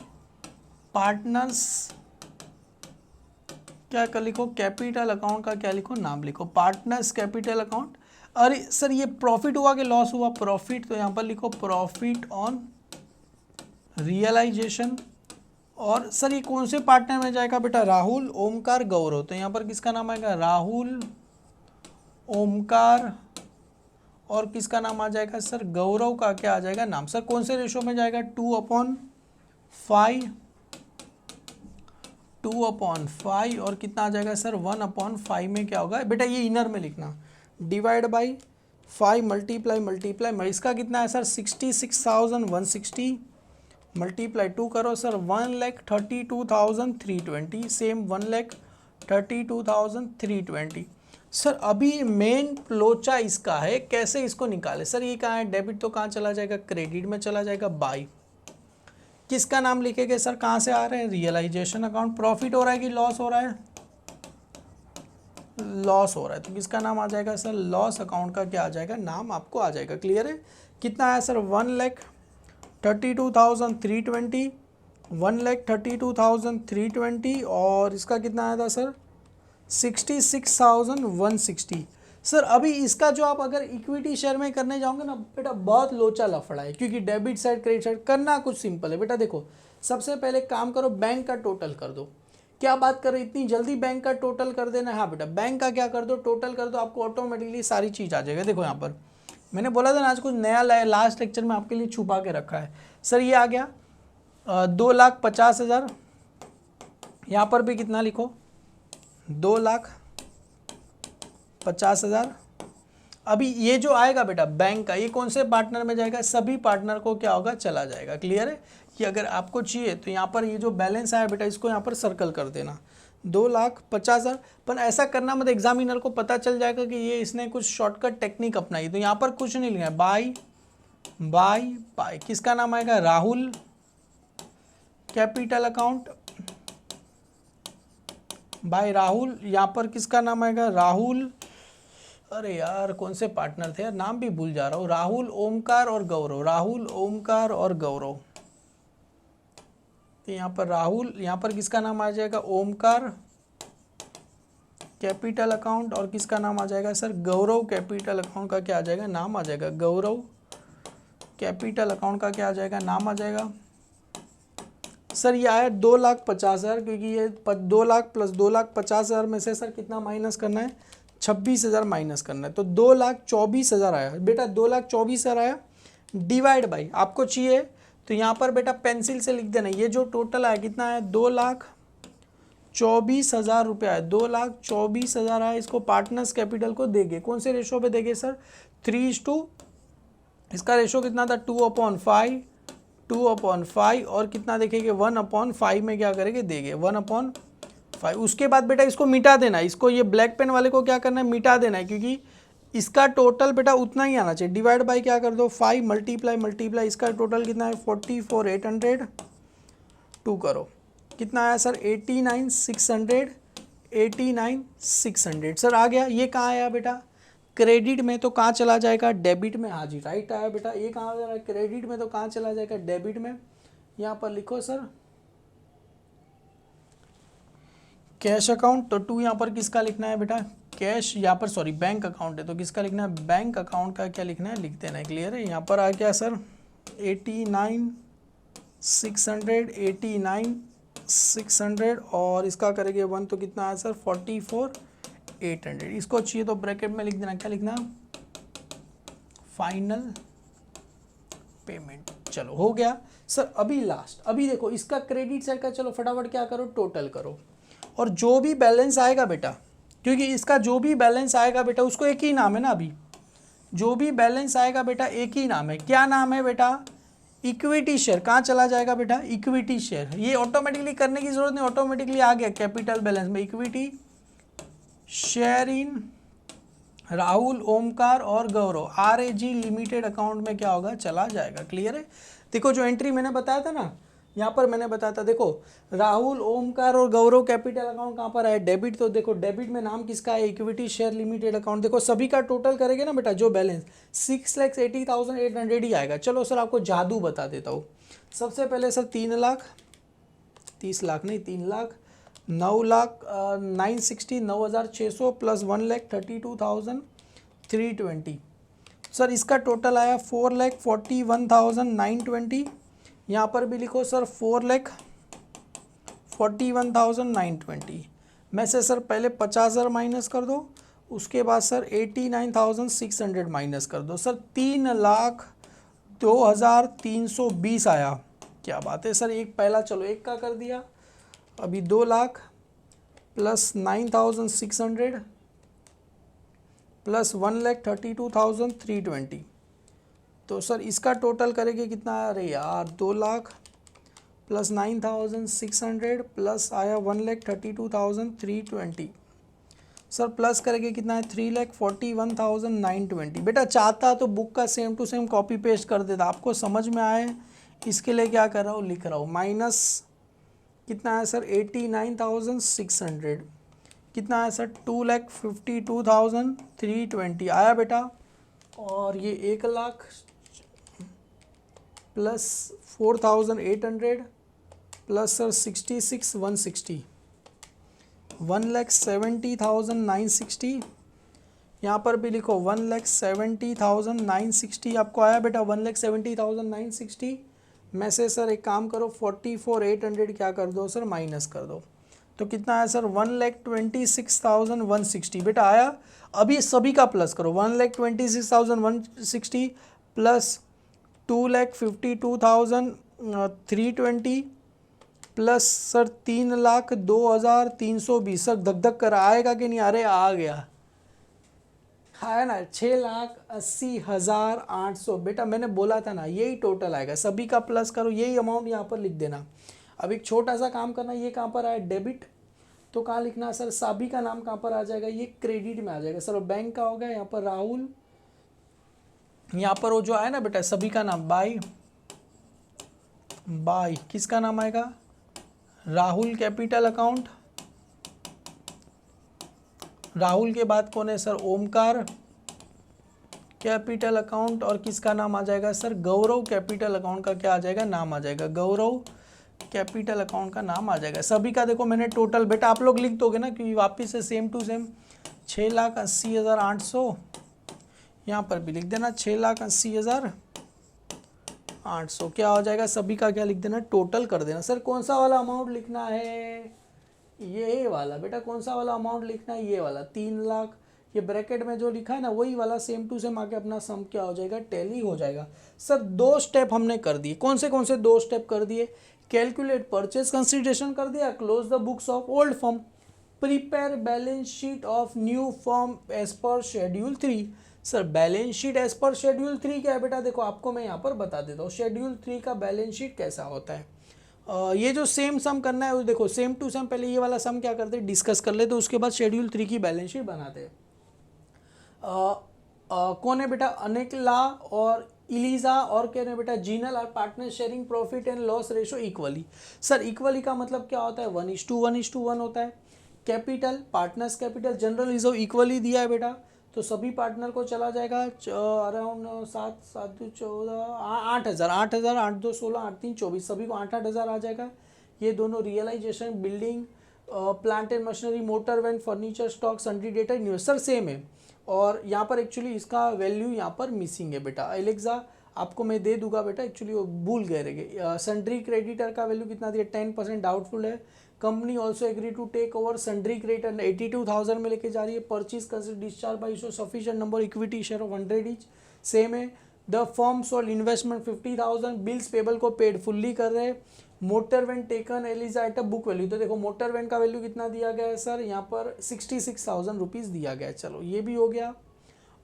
पार्टनर्स क्या कर लिखो, कैपिटल अकाउंट का क्या लिखो, नाम लिखो, पार्टनर्स कैपिटल अकाउंट। अरे सर ये प्रॉफिट हुआ कि लॉस हुआ, प्रॉफिट, तो यहाँ पर लिखो प्रॉफिट ऑन रियलाइजेशन। और सर ये कौन से पार्टनर में जाएगा बेटा, राहुल, ओमकार, गौरव। तो यहाँ पर किसका नाम आएगा, राहुल, ओमकार, और किसका नाम आ जाएगा सर, गौरव का क्या आ जाएगा, नाम। सर कौन से रेशो में जाएगा, 2/5, 2/5, और कितना आ जाएगा सर, 1/5 में क्या होगा बेटा, ये इनर में लिखना, डिवाइड बाई 5 मल्टीप्लाई, इसका कितना है सर, 66,160 मल्टीप्लाई 2 करो सर, 1,32,320, सेम 1,32,320। सर अभी मेन लोचा इसका है, कैसे इसको निकाले सर, ये कहाँ है, डेबिट तो कहाँ चला जाएगा, क्रेडिट में चला जाएगा, बाई, किसका नाम लिखेंगे सर, कहाँ से आ रहे हैं, रियलाइजेशन अकाउंट। प्रॉफिट हो रहा है कि लॉस हो रहा है, लॉस हो रहा है, तो किसका नाम आ जाएगा सर, लॉस अकाउंट का क्या आ जाएगा, नाम आपको आ जाएगा। क्लियर है, कितना आया सर, 1,32,320, 1,32,320, और इसका कितना आया था सर, 66,160। सर अभी इसका जो आप अगर इक्विटी शेयर में करने जाओगे ना बेटा, बहुत लोचा लफड़ा है, क्योंकि डेबिट साइड क्रेडिट साइड करना कुछ सिंपल है बेटा। देखो सबसे पहले काम करो, बैंक का टोटल कर दो। क्या बात कर रहे, इतनी जल्दी बैंक का टोटल कर देना, हाँ बेटा बैंक का क्या कर दो, टोटल कर दो, आपको ऑटोमेटिकली सारी चीज़ आ जाएगा। देखो यहाँ पर मैंने बोला था ना आज कुछ नया लास्ट लेक्चर में आपके लिए छुपा के रखा है। सर ये आ गया 2,50,000, यहाँ पर भी कितना लिखो, 2,50,000। अभी ये जो आएगा बेटा बैंक का, ये कौन से पार्टनर में जाएगा, सभी पार्टनर को क्या होगा, चला जाएगा। क्लियर है, कि अगर आपको चाहिए तो यहाँ पर ये जो बैलेंस आया बेटा, इसको यहाँ पर सर्कल कर देना, 2,50,000। पर ऐसा करना मतलब एग्जामिनर को पता चल जाएगा कि ये इसने कुछ शॉर्टकट टेक्निक अपनाई। तो यहाँ पर कुछ नहीं लिखना है, बाय बाय बाय, किसका नाम आएगा, Rahul capital account, by Rahul. यहाँ पर किसका नाम आएगा, राहुल, अरे यार कौन से पार्टनर थे यार, नाम भी भूल जा रहा हूँ, राहुल, ओमकार और गौरव, राहुल, ओमकार और गौरव। तो यहाँ पर राहुल, यहाँ पर किसका नाम आ जाएगा, ओमकार कैपिटल अकाउंट, और किसका नाम आ जाएगा सर, गौरव कैपिटल अकाउंट का क्या आ जाएगा, नाम आ जाएगा, गौरव कैपिटल अकाउंट का क्या आ जाएगा, नाम आ जाएगा। सर ये आया 2,50,000, क्योंकि ये 2 लाख प्लस 2,50,000 में से सर कितना माइनस करना है, 26,000 माइनस करना है, तो 2,24,000 आया बेटा, 2,24,000 आया, डिवाइड बाई आपको चाहिए तो यहाँ पर बेटा पेंसिल से लिख देना, ये जो टोटल आया कितना है, 24,000 रुपया है, 2,24,000 है, इसको पार्टनर्स कैपिटल को देंगे। कौन से रेशो पे देंगे सर? 3:2, इसका रेशो कितना था? 2/5, 2/5 और कितना देखेंगे? 1/5 में क्या करेंगे? देंगे 1/5। उसके बाद बेटा इसको मिटा देना है, इसको ये ब्लैक पेन वाले को क्या करना है? मिटा देना है, क्योंकि इसका टोटल बेटा उतना ही आना चाहिए। डिवाइड बाय क्या कर दो? 5 मल्टीप्लाई, इसका टोटल कितना है? 44,800, 2 करो, कितना आया सर? 89,600, 89,600 सर आ गया। ये कहाँ आया बेटा? क्रेडिट में, तो कहाँ चला जाएगा? डेबिट में। हाँ जी राइट आया बेटा। ये कहाँ आ रहा है? क्रेडिट में, तो कहाँ चला जाएगा? डेबिट में। यहाँ पर लिखो सर कैश अकाउंट, तो 2 यहाँ पर किसका लिखना है बेटा? कैश, यहाँ पर सॉरी बैंक अकाउंट है, तो किसका लिखना है? बैंक अकाउंट का क्या लिखना है? लिख देना है। क्लियर है? यहाँ पर आ गया सर 89,600, 89,600 और इसका करेंगे 1, तो कितना है सर? 44,800। इसको चाहिए तो ब्रैकेट में लिख देना, क्या लिखना? Final payment. चलो हो गया सर। अभी लास्ट, अभी देखो इसका क्रेडिट साइड का, चलो फटाफट क्या करो? टोटल करो, और जो भी बैलेंस आएगा बेटा, क्योंकि इसका जो भी बैलेंस आएगा बेटा उसको एक ही नाम है ना, अभी जो भी बैलेंस आएगा बेटा एक ही नाम है। क्या नाम है बेटा? Equity share. कहाँ चला जाएगा बेटा? Equity share. ये ऑटोमेटिकली करने की जरूरत नहीं, ऑटोमेटिकली आ गया कैपिटल बैलेंस में। Equity share in Rahul, Omkar और गौरव RAG लिमिटेड अकाउंट में क्या होगा? चला जाएगा। क्लियर है? देखो जो एंट्री मैंने बताया था ना, यहाँ पर मैंने बताया था, देखो राहुल, ओमकार और गौरव कैपिटल अकाउंट कहाँ पर है? डेबिट। तो देखो डेबिट में नाम किसका है? Equity share limited account. देखो सभी का टोटल करेंगे ना बेटा जो बैलेंस, 6,80,800 ही आएगा। चलो सर आपको जादू बता देता हूँ। सबसे पहले सर 3 लाख, 30 लाख नहीं, 3 लाख, 9 लाख 960, 9,600 प्लस 1,32,320। सर इसका टोटल आया 4,41,920। यहाँ पर भी लिखो सर 4,41,920 में से सर पहले 50,000 माइनस कर दो, उसके बाद सर 89,600 माइनस कर दो। सर 3,02,320 आया। क्या बात है सर। एक पहला, चलो एक का कर दिया। अभी 2 लाख प्लस 9,600 प्लस 1,32,320, तो सर इसका टोटल करेंगे कितना? अरे यार 2 लाख प्लस 9,600 प्लस आया 1,32,320, सर प्लस करेंगे कितना है? 3,41,920। बेटा चाहता तो बुक का same to same copy paste कर देता, आपको समझ में आए इसके लिए क्या कर रहा हूँ? लिख रहा हूँ। माइनस कितना है सर? 89,600, कितना है सर? 2,52,320 आया बेटा। और ये 1 लाख प्लस 4,800 प्लस सर 66,160, 1,70,960। यहाँ पर भी लिखो 1,70,960 आपको आया बेटा। 1,70,960 में से सर एक काम करो 44,800 क्या कर दो सर? माइनस कर दो, तो कितना आया सर? 1,26,160 बेटा आया। अभी सभी का प्लस करो, 1,26,160 प्लस 2,52,320 प्लस सर 3,02,320। सर धक धक कर आएगा कि नहीं? अरे आ गया, आया ना 6,80,800। बेटा मैंने बोला था ना यही टोटल आएगा। सभी का प्लस करो, यही अमाउंट यहाँ पर लिख देना। अब एक छोटा सा काम करना, ये कहाँ पर आया? डेबिट, तो कहाँ लिखना सर? सभी का नाम कहाँ पर आ जाएगा? ये क्रेडिट में आ जाएगा सर। बैंक का होगा यहाँ पर राहुल, यहाँ पर वो जो आया ना बेटा सभी का नाम बाय किसका नाम आएगा? Rahul capital account. राहुल के बाद कौन है सर? Omkar capital account. और किसका नाम आ जाएगा सर? गौरव कैपिटल अकाउंट का क्या आ जाएगा? नाम आ जाएगा। गौरव कैपिटल अकाउंट का नाम आ जाएगा। सभी का देखो मैंने टोटल, बेटा आप लोग लिख दोगे ना क्योंकि वापिस से सेम टू सेम 6,80,800, यहाँ पर भी लिख देना 6,80,800 क्या हो जाएगा? सभी का क्या लिख देना? टोटल कर देना। सर कौन सा वाला अमाउंट लिखना है? ये वाला बेटा। कौन सा वाला अमाउंट लिखना है? ये वाला 3 लाख। ये ब्रैकेट में जो लिखा है ना वही वाला सेम टू सेम आके अपना सम क्या हो जाएगा? टैली हो जाएगा। सर 2 स्टेप हमने कर दिए। कौन से 2 स्टेप कर दिए? कैलकुलेट परचेज कंसिडरेशन कर दिया, close the books of old firm, prepare balance sheet of new firm as per schedule 3। Sir balance sheet as per schedule 3 क्या है बेटा, देखो आपको मैं यहाँ पर बता देता हूँ शेड्यूल 3 का बैलेंस शीट कैसा होता है। ये जो सेम सम करना है देखो सेम टू सेम, पहले ये वाला सम क्या करते हैं डिस्कस कर लेते, उसके बाद शेड्यूल 3 की बैलेंस शीट बनाते हैं। कौन है बेटा, अनेकला और इलीजा और क्या है बेटा, जीनल और partner sharing profit and loss ratio equally. Sir equally का मतलब क्या होता है, 1:1:1 होता है। Capital, partners capital general reserve equally दिया है बेटा, तो सभी पार्टनर को चला जाएगा अराउंड 7 7 14 8,000 8,000 8 2 16 8 3 24, सभी को 8,000 आ जाएगा। ये दोनों realisation, building, plant and machinery, motor van, furniture, stock, sundry debtor, invest, sir same है। और यहाँ पर एक्चुअली इसका वैल्यू यहाँ पर मिसिंग है बेटा। एलेक्सा आपको मैं दे दूंगा बेटा, एक्चुअली वो भूल गए रहेंगे। सन्ड्री क्रेडिटर का वैल्यू कितना दिया, 10% डाउटफुल है। Company also agree to take over sundry creditor 82,000 में लेके जा रही है। Purchase consider discharge by show sufficient number equity share of 100 each, same है। The firm sold investment 50,000, bills payable को पेड फुल्ली कर रहे हैं। Motor van taken Eliza at a book value, तो देखो मोटर वैन का वैल्यू कितना दिया गया है सर, यहाँ पर 66,000 रुपीज़ दिया गया है। चलो ये भी हो गया।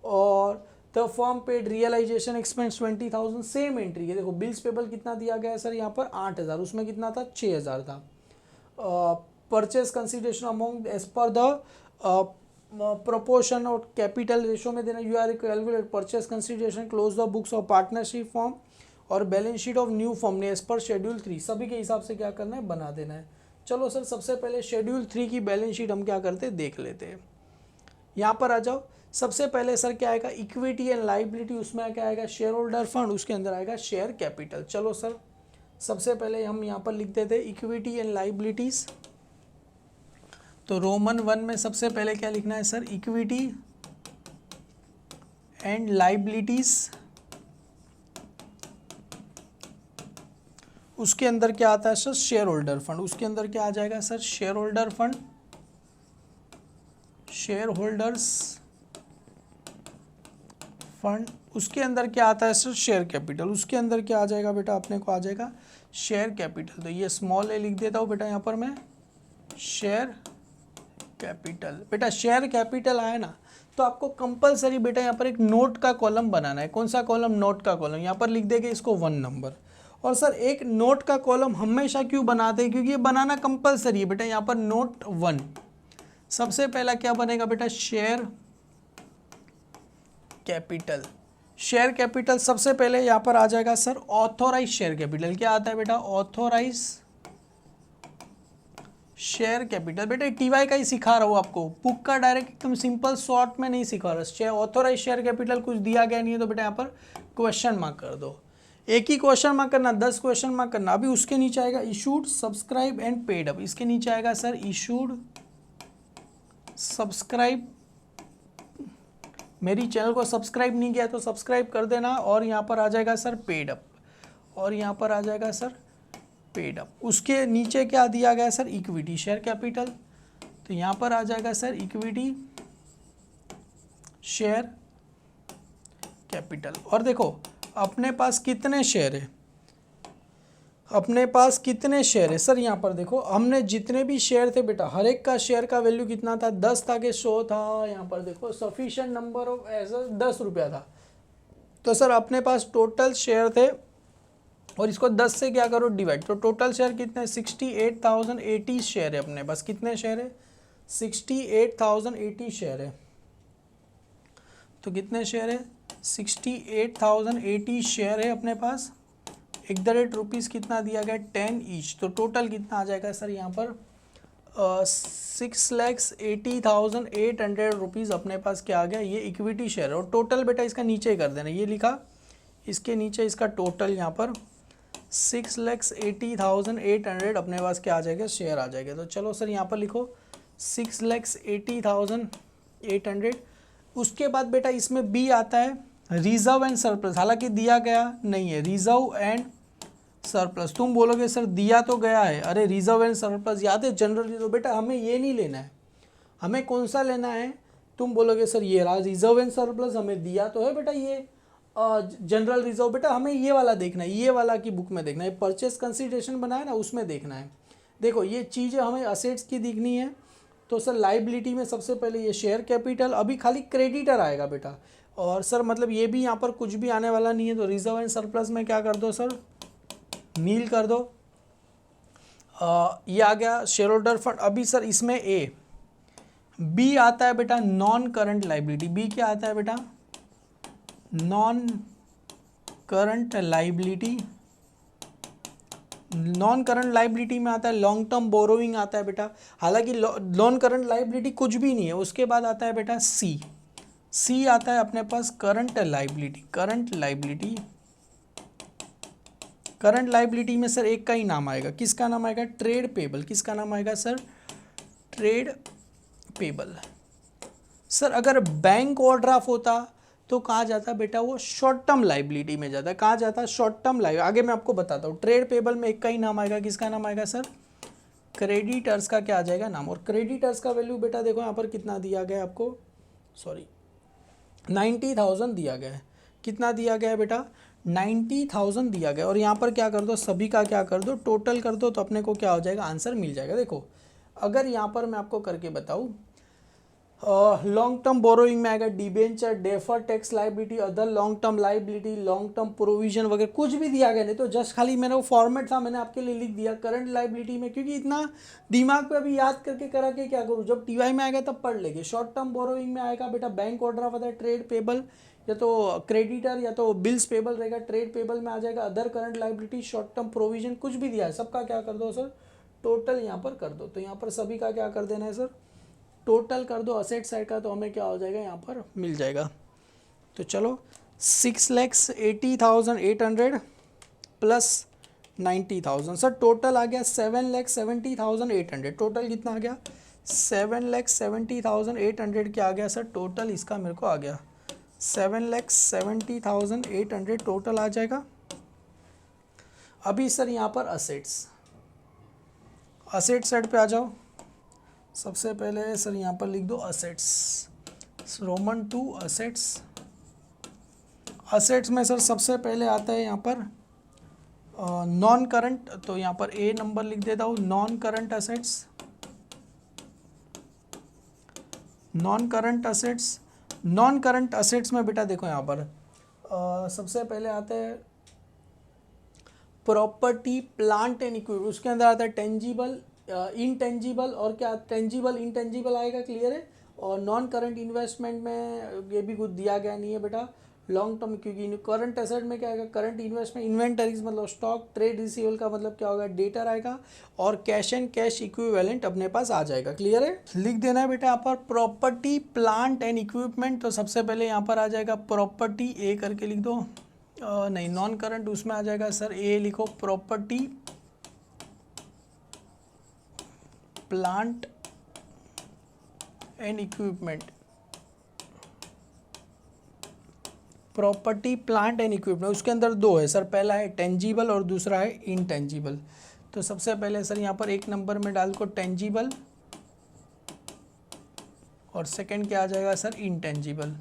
और the firm paid realisation expense 20,000, सेम एंट्री है। देखो बिल्स पेबल कितना दिया गया है सर, यहाँ पर 8,000, उसमें कितना था 6,000 था। Purchase consideration amount as per the proportion और कैपिटल रेशो में देना। You are calculate purchase consideration, close the books of partnership form और balance sheet of new form ने एज पर शेड्यूल 3, सभी के हिसाब से क्या करना है, बना देना है। चलो सर सबसे पहले शेड्यूल 3 की बैलेंस शीट हम क्या करते हैं देख लेते हैं। यहाँ पर आ जाओ। सबसे पहले सर क्या आएगा, इक्विटी एंड लाइबिलिटी, उसमें क्या आएगा, शेयर होल्डर फंड, उसके अंदर आएगा शेयर कैपिटल। चलो सर सबसे पहले हम यहाँ पर लिख देते हैं इक्विटी एंड लाइबिलिटीज। तो रोमन 1 में सबसे पहले क्या लिखना है सर, इक्विटी एंड लाइबिलिटीज। उसके अंदर क्या आता है सर, शेयर होल्डर फंड, उसके अंदर क्या आ जाएगा sir, share holder fund, share holders fund. उसके अंदर क्या आता है सर, शेयर कैपिटल, उसके अंदर क्या आ जाएगा बेटा, अपने को आ जाएगा शेयर कैपिटल। तो ये स्मॉल ए लिख देता हूँ बेटा यहाँ पर मैं, शेयर कैपिटल। बेटा शेयर कैपिटल आया ना, तो आपको कंपलसरी बेटा यहाँ पर एक नोट का कॉलम बनाना है। कौन सा कॉलम, नोट का कॉलम। यहाँ पर लिख देंगे इसको 1 नंबर। और सर एक नोट का कॉलम हमेशा क्यों बनाते हैं, क्योंकि ये बनाना कंपलसरी है बेटा। यहाँ पर नोट 1 सबसे पहला क्या बनेगा बेटा, शेयर कैपिटल। शेयर कैपिटल सबसे पहले यहाँ पर आ जाएगा सर ऑथोराइज शेयर कैपिटल। क्या आता है बेटा, ऑथोराइज शेयर कैपिटल। बेटा टीवाई का ही सिखा रहा हूँ आपको, बुक का डायरेक्ट एकदम सिंपल शॉर्ट में नहीं सिखा रहा। ऑथोराइज शेयर कैपिटल कुछ दिया गया नहीं है, तो बेटा यहाँ पर क्वेश्चन मार्क कर दो। एक ही क्वेश्चन मार्क करना, 10 क्वेश्चन मार्क करना। अभी उसके नीचे आएगा issued, subscribe and paid up. इसके नीचे आएगा सर इशूड, सब्सक्राइब। मेरी चैनल को सब्सक्राइब नहीं किया तो सब्सक्राइब कर देना। और यहाँ पर आ जाएगा सर पेड अप, और यहाँ पर आ जाएगा सर पेड अप। उसके नीचे क्या दिया गया सर, इक्विटी शेयर कैपिटल। तो यहाँ पर आ जाएगा सर इक्विटी शेयर कैपिटल। और देखो अपने पास कितने शेयर है, अपने पास कितने शेयर है सर, यहाँ पर देखो हमने जितने भी शेयर थे बेटा, हर एक का शेयर का वैल्यू कितना था, 10 था कि 100 था। यहाँ पर देखो सफिशिएंट नंबर ऑफ एज 10 रुपया था। तो सर अपने पास टोटल शेयर थे, और इसको 10 से क्या करो डिवाइड, तो टोटल शेयर कितने, 68,080 शेयर है अपने पास। कितने शेयर है, 68,080 शेयर है। तो कितने शेयर है, 68,080 शेयर है अपने पास। ₹1 कितना दिया गया, 10 ईच। तो टोटल कितना आ जाएगा सर यहाँ पर 6,80,800 रुपीज़ अपने पास क्या आ गया, ये इक्विटी शेयर है। और टोटल बेटा इसका नीचे कर देना, ये लिखा, इसके नीचे इसका टोटल यहाँ पर 6,80,800 अपने पास क्या आ जाएगा, शेयर आ जाएगा। तो चलो सर यहाँ पर लिखो 6,80,800। उसके बाद बेटा इसमें बी आता है रिजर्व एंड सरप्लस। हालांकि दिया गया नहीं है, रिजर्व एंड सरप्लस। तुम बोलोगे सर दिया तो गया है, अरे रिजर्व एंड सरप्लस याद है जनरल। तो बेटा हमें ये नहीं लेना है, हमें कौन सा लेना है, तुम बोलोगे सर ये रहा रिजर्व एंड सरप्लस, हमें दिया तो है बेटा ये। जनरल रिजर्व बेटा हमें ये वाला देखना है, ये वाला की बुक में देखना है, परचेस कंसिडरेशन बनाया ना उसमें देखना है। देखो ये चीज़ें हमें असेट्स की दिखनी है। तो सर लाइबिलिटी में सबसे पहले ये शेयर कैपिटल, अभी खाली क्रेडिटर आएगा बेटा। और सर मतलब ये भी यहाँ पर कुछ भी आने वाला नहीं है, तो रिजर्व एंड सरप्लस में क्या कर दो सर, नील कर दो। ये आ गया शेयर होल्डर फंड। अभी सर इसमें ए बी आता है बेटा नॉन करंट लाइबिलिटी। बी क्या आता है बेटा, non current liability. Non current liability में आता है लॉन्ग टर्म बोरोइंग आता है बेटा। हालांकि नॉन करंट लाइबिलिटी कुछ भी नहीं है। उसके बाद आता है बेटा सी। सी आता है अपने पास current liability. Current liability, current liability में सर एक का ही नाम आएगा। किसका नाम आएगा, ट्रेड पेबल। किसका नाम आएगा सर, ट्रेड पेबल। सर अगर बैंक ओवरड्राफ्ट होता तो कहाँ जाता बेटा, वो शॉर्ट टर्म लाइबिलिटी में जाता है। कहाँ जाता, शॉर्ट टर्म लाइबिलिटी। आगे मैं आपको बताता हूँ। ट्रेड पेबल में एक का ही नाम आएगा। किसका नाम आएगा सर, क्रेडिटर्स का क्या आ जाएगा नाम। और क्रेडिटर्स का वैल्यू बेटा देखो यहाँ पर कितना दिया गया है आपको, सॉरी 90,000 दिया गया है। कितना दिया गया है बेटा, 90,000 दिया गया। और यहाँ पर क्या कर दो, सभी का क्या कर दो, टोटल कर दो, तो अपने को क्या हो जाएगा, आंसर मिल जाएगा। देखो अगर यहाँ पर मैं आपको करके बताऊँ, लॉन्ग टर्म बोरोइंग में आएगा debenture, defer tax liability, other long term liability, long term provision वगैरह कुछ भी दिया गया नहीं। तो जस्ट खाली मैंने वो फॉर्मेट था, मैंने आपके लिए लिख दिया करंट लाइबिलिटी में, क्योंकि इतना दिमाग पे अभी याद करके करा के क्या करूँ, जब टीवाई में आएगा तब पढ़ लेंगे। शॉर्ट टर्म बोरोइंग में आएगा बेटा बैंक ऑर्डर आता है, ट्रेड पेबल या तो क्रेडिटर या तो बिल्स पेबल रहेगा। ट्रेड पेबल में आ जाएगा other current liability, short term provision कुछ भी दिया है, सबका क्या कर दो सर, टोटल यहाँ पर कर दो। तो यहाँ पर सभी का क्या कर देना है सर, टोटल कर दो असेट साइड का, तो हमें क्या हो जाएगा यहाँ पर मिल जाएगा। तो चलो 6,80,800 प्लस 90,000 सर टोटल आ गया 7,70,800। टोटल कितना आ गया, 7,70,800 क्या आ गया सर टोटल, इसका मेरे को आ गया 7,70,800 टोटल आ जाएगा। अभी सर यहाँ पर असेट्स, असेट साइड पे आ जाओ। सबसे पहले सर यहाँ पर लिख दो असेट्स, रोमन 2 असेट्स। असेट्स में सर सबसे पहले आता है यहाँ पर नॉन करंट, तो यहाँ पर ए नंबर लिख देता हूँ, non current assets. Non current assets, non current assets में बेटा देखो यहाँ पर सबसे पहले आते हैं प्रॉपर्टी प्लांट एंड इक्विपमेंट। उसके अंदर आता है टेंजिबल इनटेंजिबल, और क्या टेंजिबल इनटेंजिबल आएगा, क्लियर है। और नॉन करंट इन्वेस्टमेंट में ये भी कुछ दिया गया नहीं है बेटा, लॉन्ग टर्म, क्योंकि करंट एसेट में क्या आएगा, करंट इन्वेस्टमेंट इन्वेंटरीज मतलब स्टॉक, ट्रेड रिसीवेबल का मतलब क्या होगा, डेटर आएगा, और कैश एंड कैश इक्विवेलेंट अपने पास आ जाएगा। क्लियर है, लिख देना है बेटा यहाँ पर प्रॉपर्टी प्लांट एंड इक्विपमेंट। तो सबसे पहले यहाँ पर आ जाएगा प्रॉपर्टी, ए करके लिख दो, नहीं नॉन करंट उसमें आ जाएगा सर, ए लिखो property plant and equipment. Property plant and equipment उसके अंदर दो है सर, पहला है टेंजिबल और दूसरा है इनटेंजिबल। तो सबसे पहले सर यहाँ पर एक नंबर में डाल को टेंजिबल, और सेकंड क्या आ जाएगा सर, इनटेंजिबल।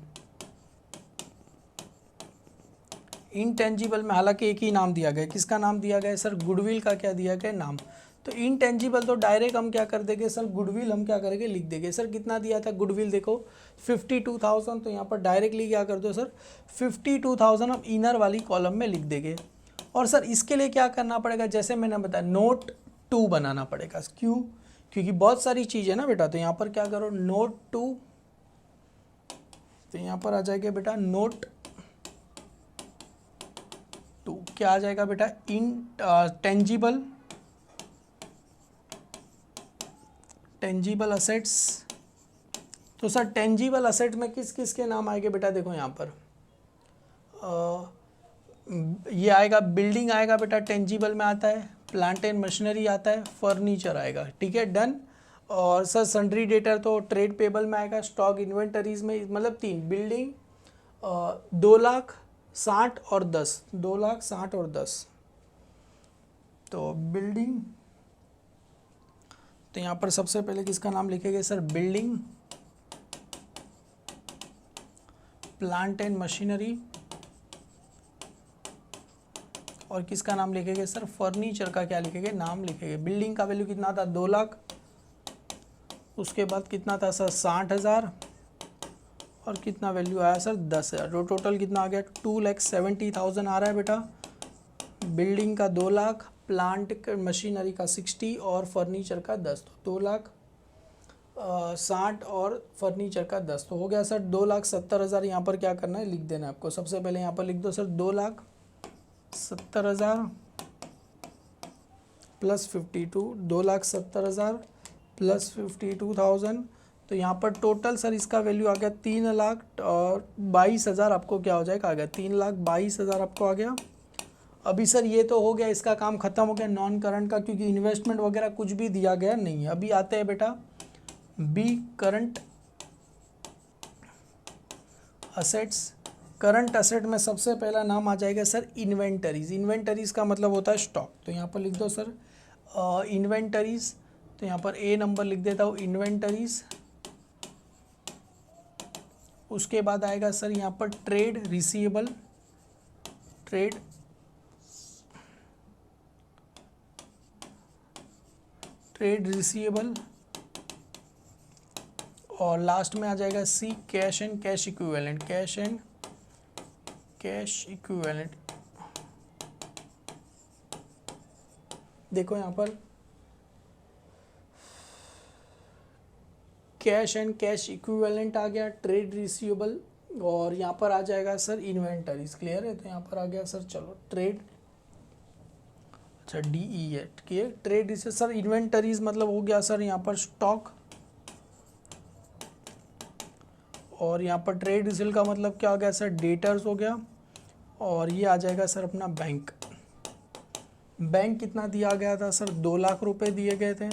इनटेंजिबल में हालांकि एक ही नाम दिया गया, किसका नाम दिया गया है सर, गुडविल का क्या दिया गया नाम। तो इनटेंजिबल तो डायरेक्ट हम क्या कर देंगे सर, गुडविल हम क्या करेंगे लिख देंगे। सर कितना दिया था गुडविल, देखो 52,000, तो यहाँ पर डायरेक्टली क्या कर दो सर 52,000 हम इनर वाली कॉलम में लिख देंगे। और सर इसके लिए क्या करना पड़ेगा, जैसे मैंने बताया नोट 2 बनाना पड़ेगा। क्यों, क्योंकि बहुत सारी चीज़ है ना बेटा, तो यहाँ पर क्या करो नोट 2, तो यहाँ पर आ जाएगा बेटा नोट 2, क्या आ जाएगा बेटा, टेंजिबल, टेंजिबल असेट्स। तो सर टेंजिबल असेट में किस किस के नाम आएंगे बेटा, देखो यहाँ पर ये आएगा, बिल्डिंग आएगा बेटा टेंजिबल में आता है, प्लांट एंड मशीनरी आता है, फर्नीचर आएगा, ठीक है डन। और सर सन्ड्री डेटर तो ट्रेड पेबल में आएगा, स्टॉक इन्वेंटरीज में मतलब 3, बिल्डिंग 2,60,000 और 10, 2,60,000 और 10। तो बिल्डिंग, तो यहाँ पर सबसे पहले किसका नाम लिखेंगे sir, building, plant and machinery, और किसका नाम लिखेंगे सर, फर्नीचर का क्या लिखेंगे, नाम लिखेंगे। बिल्डिंग का वैल्यू कितना था, 2 लाख। उसके बाद कितना था सर, 60,000। और कितना वैल्यू आया सर, 10,000। तो टोटल कितना आ गया, 2,70,000 आ रहा है बेटा। बिल्डिंग का 2 लाख, प्लांट मशीनरी का 60 और फर्नीचर का 10। तो 2,60,000 और फर्नीचर का 10 तो हो गया सर 2,70,000। यहाँ पर क्या करना है, लिख देना है आपको। सबसे पहले यहाँ पर लिख दो सर 2,70,000 प्लस 52, 2,70,000 प्लस 52,000। तो यहाँ पर टोटल सर इसका वैल्यू आ गया 3,22,000। आपको क्या हो जाएगा, आ गया 3,22,000 आपको आ गया। अभी सर ये तो हो गया, इसका काम खत्म हो गया नॉन करंट का, क्योंकि इन्वेस्टमेंट वगैरह कुछ भी दिया गया नहीं है। अभी आते हैं बेटा B, current assets. Current asset में सबसे पहला नाम आ जाएगा सर इन्वेंटरीज। इन्वेंटरीज का मतलब होता है स्टॉक। तो यहाँ पर लिख दो सर इन्वेंटरीज। तो यहाँ पर ए नंबर लिख देता हूँ, इन्वेंटरीज। उसके बाद आएगा सर यहाँ पर ट्रेड रिसीवेबल, ट्रेड रिसीवेबल। और लास्ट में आ जाएगा C, cash and cash equivalent, cash and cash equivalent. देखो यहाँ पर कैश एंड कैश इक्विवेलेंट आ गया, ट्रेड रिसीवेबल, और यहाँ पर आ जाएगा सर इन्वेंटरीज। क्लियर है। तो यहाँ पर आ गया सर, चलो ट्रेड, अच्छा DE है, clear. Trade receivable sir, inventories मतलब हो गया सर यहाँ पर स्टॉक, और यहाँ पर ट्रेड रिसीवेबल का मतलब क्या हो गया सर, डेटर्स हो गया। और ये आ जाएगा सर अपना बैंक। बैंक कितना दिया गया था सर, 2 लाख रुपए दिए गए थे।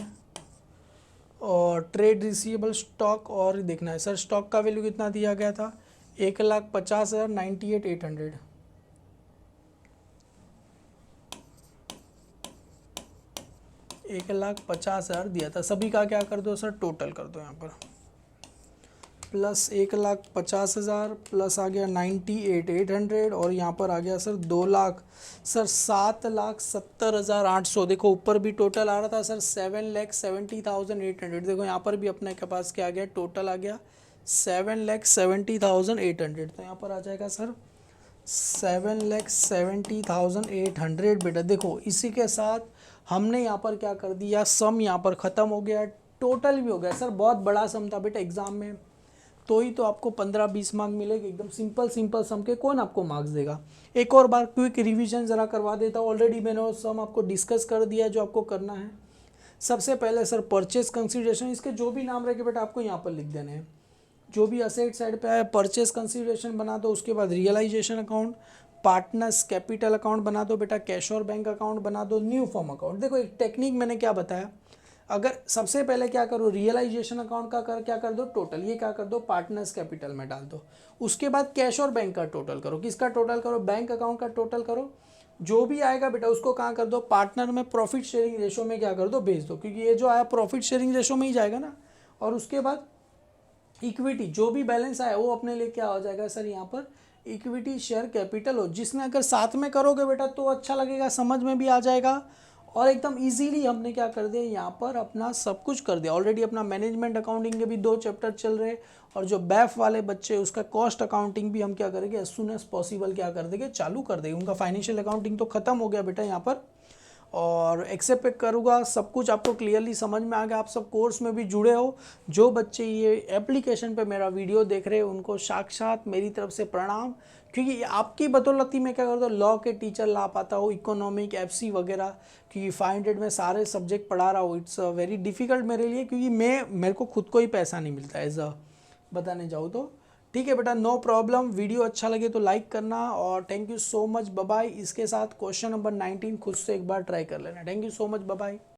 और ट्रेड रिसीवेबल स्टॉक, और देखना है सर स्टॉक का वैल्यू कितना दिया गया था, 1,50,000, 98,800। एक 1,50,000 दिया था। सभी का क्या कर दो सर, टोटल कर दो यहाँ पर। प्लस 1,50,000 प्लस आ गया 98,800, और यहाँ पर आ गया सर 2 लाख, सर 7,70,800। देखो ऊपर भी टोटल आ रहा था सर 7,70,800। देखो यहाँ पर भी अपने के पास क्या आ गया, टोटल आ गया 7,70,800। तो यहाँ पर आ जाएगा सर 7,70,800 बेटा। देखो इसी के साथ हमने यहाँ पर क्या कर दिया, सम यहाँ पर ख़त्म हो गया, टोटल भी हो गया। सर बहुत बड़ा सम था बेटा, एग्जाम में तो ही तो आपको 15-20 मार्क मिलेंगे। एकदम सिंपल सम के कौन आपको मार्क्स देगा। एक और बार क्विक रिवीजन ज़रा करवा देता हूँ। ऑलरेडी मैंने वो सम आपको डिस्कस कर दिया जो आपको करना है। सबसे पहले सर परचेज कंसिडरेशन, इसके जो भी नाम रखे बेटा आपको यहाँ पर लिख देने हैं। जो भी असेट साइड पे आया परचेज कंसिडरेशन बना दो। उसके बाद realisation account, partners capital account बना दो बेटा, कैश और बैंक अकाउंट बना दो, न्यू फॉर्म अकाउंट। देखो एक टेक्निक मैंने क्या बताया, अगर सबसे पहले क्या करो, रियलाइजेशन अकाउंट का क्या कर दो, टोटल, ये क्या कर दो, पार्टनर्स कैपिटल में डाल दो। उसके बाद कैश और बैंक का टोटल करो। किसका टोटल करो, बैंक अकाउंट का टोटल करो। जो भी आएगा बेटा उसको कहाँ कर दो, पार्टनर में प्रॉफिट शेयरिंग रेशो में क्या कर दो, भेज दो, क्योंकि ये जो आया प्रॉफिट शेयरिंग रेशो में ही जाएगा ना। और उसके बाद इक्विटी, जो भी बैलेंस आया वो अपने लिए क्या हो जाएगा सर, यहाँ पर इक्विटी शेयर कैपिटल हो। जिसने अगर साथ में करोगे बेटा तो अच्छा लगेगा, समझ में भी आ जाएगा, और एकदम इजीली हमने क्या कर दिया यहाँ पर अपना सब कुछ कर दिया। ऑलरेडी अपना मैनेजमेंट अकाउंटिंग के भी 2 चैप्टर चल रहे, और जो बैफ वाले बच्चे उसका कॉस्ट अकाउंटिंग भी हम क्या करेंगे, एज सुन एज पॉसिबल क्या कर देंगे, चालू कर देंगे। उनका फाइनेंशियल अकाउंटिंग तो खत्म हो गया बेटा यहाँ पर, और एक्सेप्ट करूँगा सब कुछ आपको क्लियरली समझ में आ गया। आप सब कोर्स में भी जुड़े हो। जो बच्चे ये एप्लीकेशन पे मेरा वीडियो देख रहे हैं उनको साक्षात मेरी तरफ से प्रणाम, क्योंकि आपकी बदौलती में क्या करता हूँ, लॉ के टीचर ला पाता हूँ, इकोनॉमिक, FC वगैरह, क्योंकि 500 में सारे सब्जेक्ट पढ़ा रहा हूँ। इट्स वेरी डिफ़िकल्ट मेरे लिए, क्योंकि मेरे को खुद को ही पैसा नहीं मिलता एज अ बताने जाऊँ तो। ठीक है बेटा, नो प्रॉब्लम। वीडियो अच्छा लगे तो लाइक करना, और thank you so much, bye bye. इसके साथ क्वेश्चन नंबर 19 खुद से एक बार ट्राई कर लेना। Thank you so much, bye bye.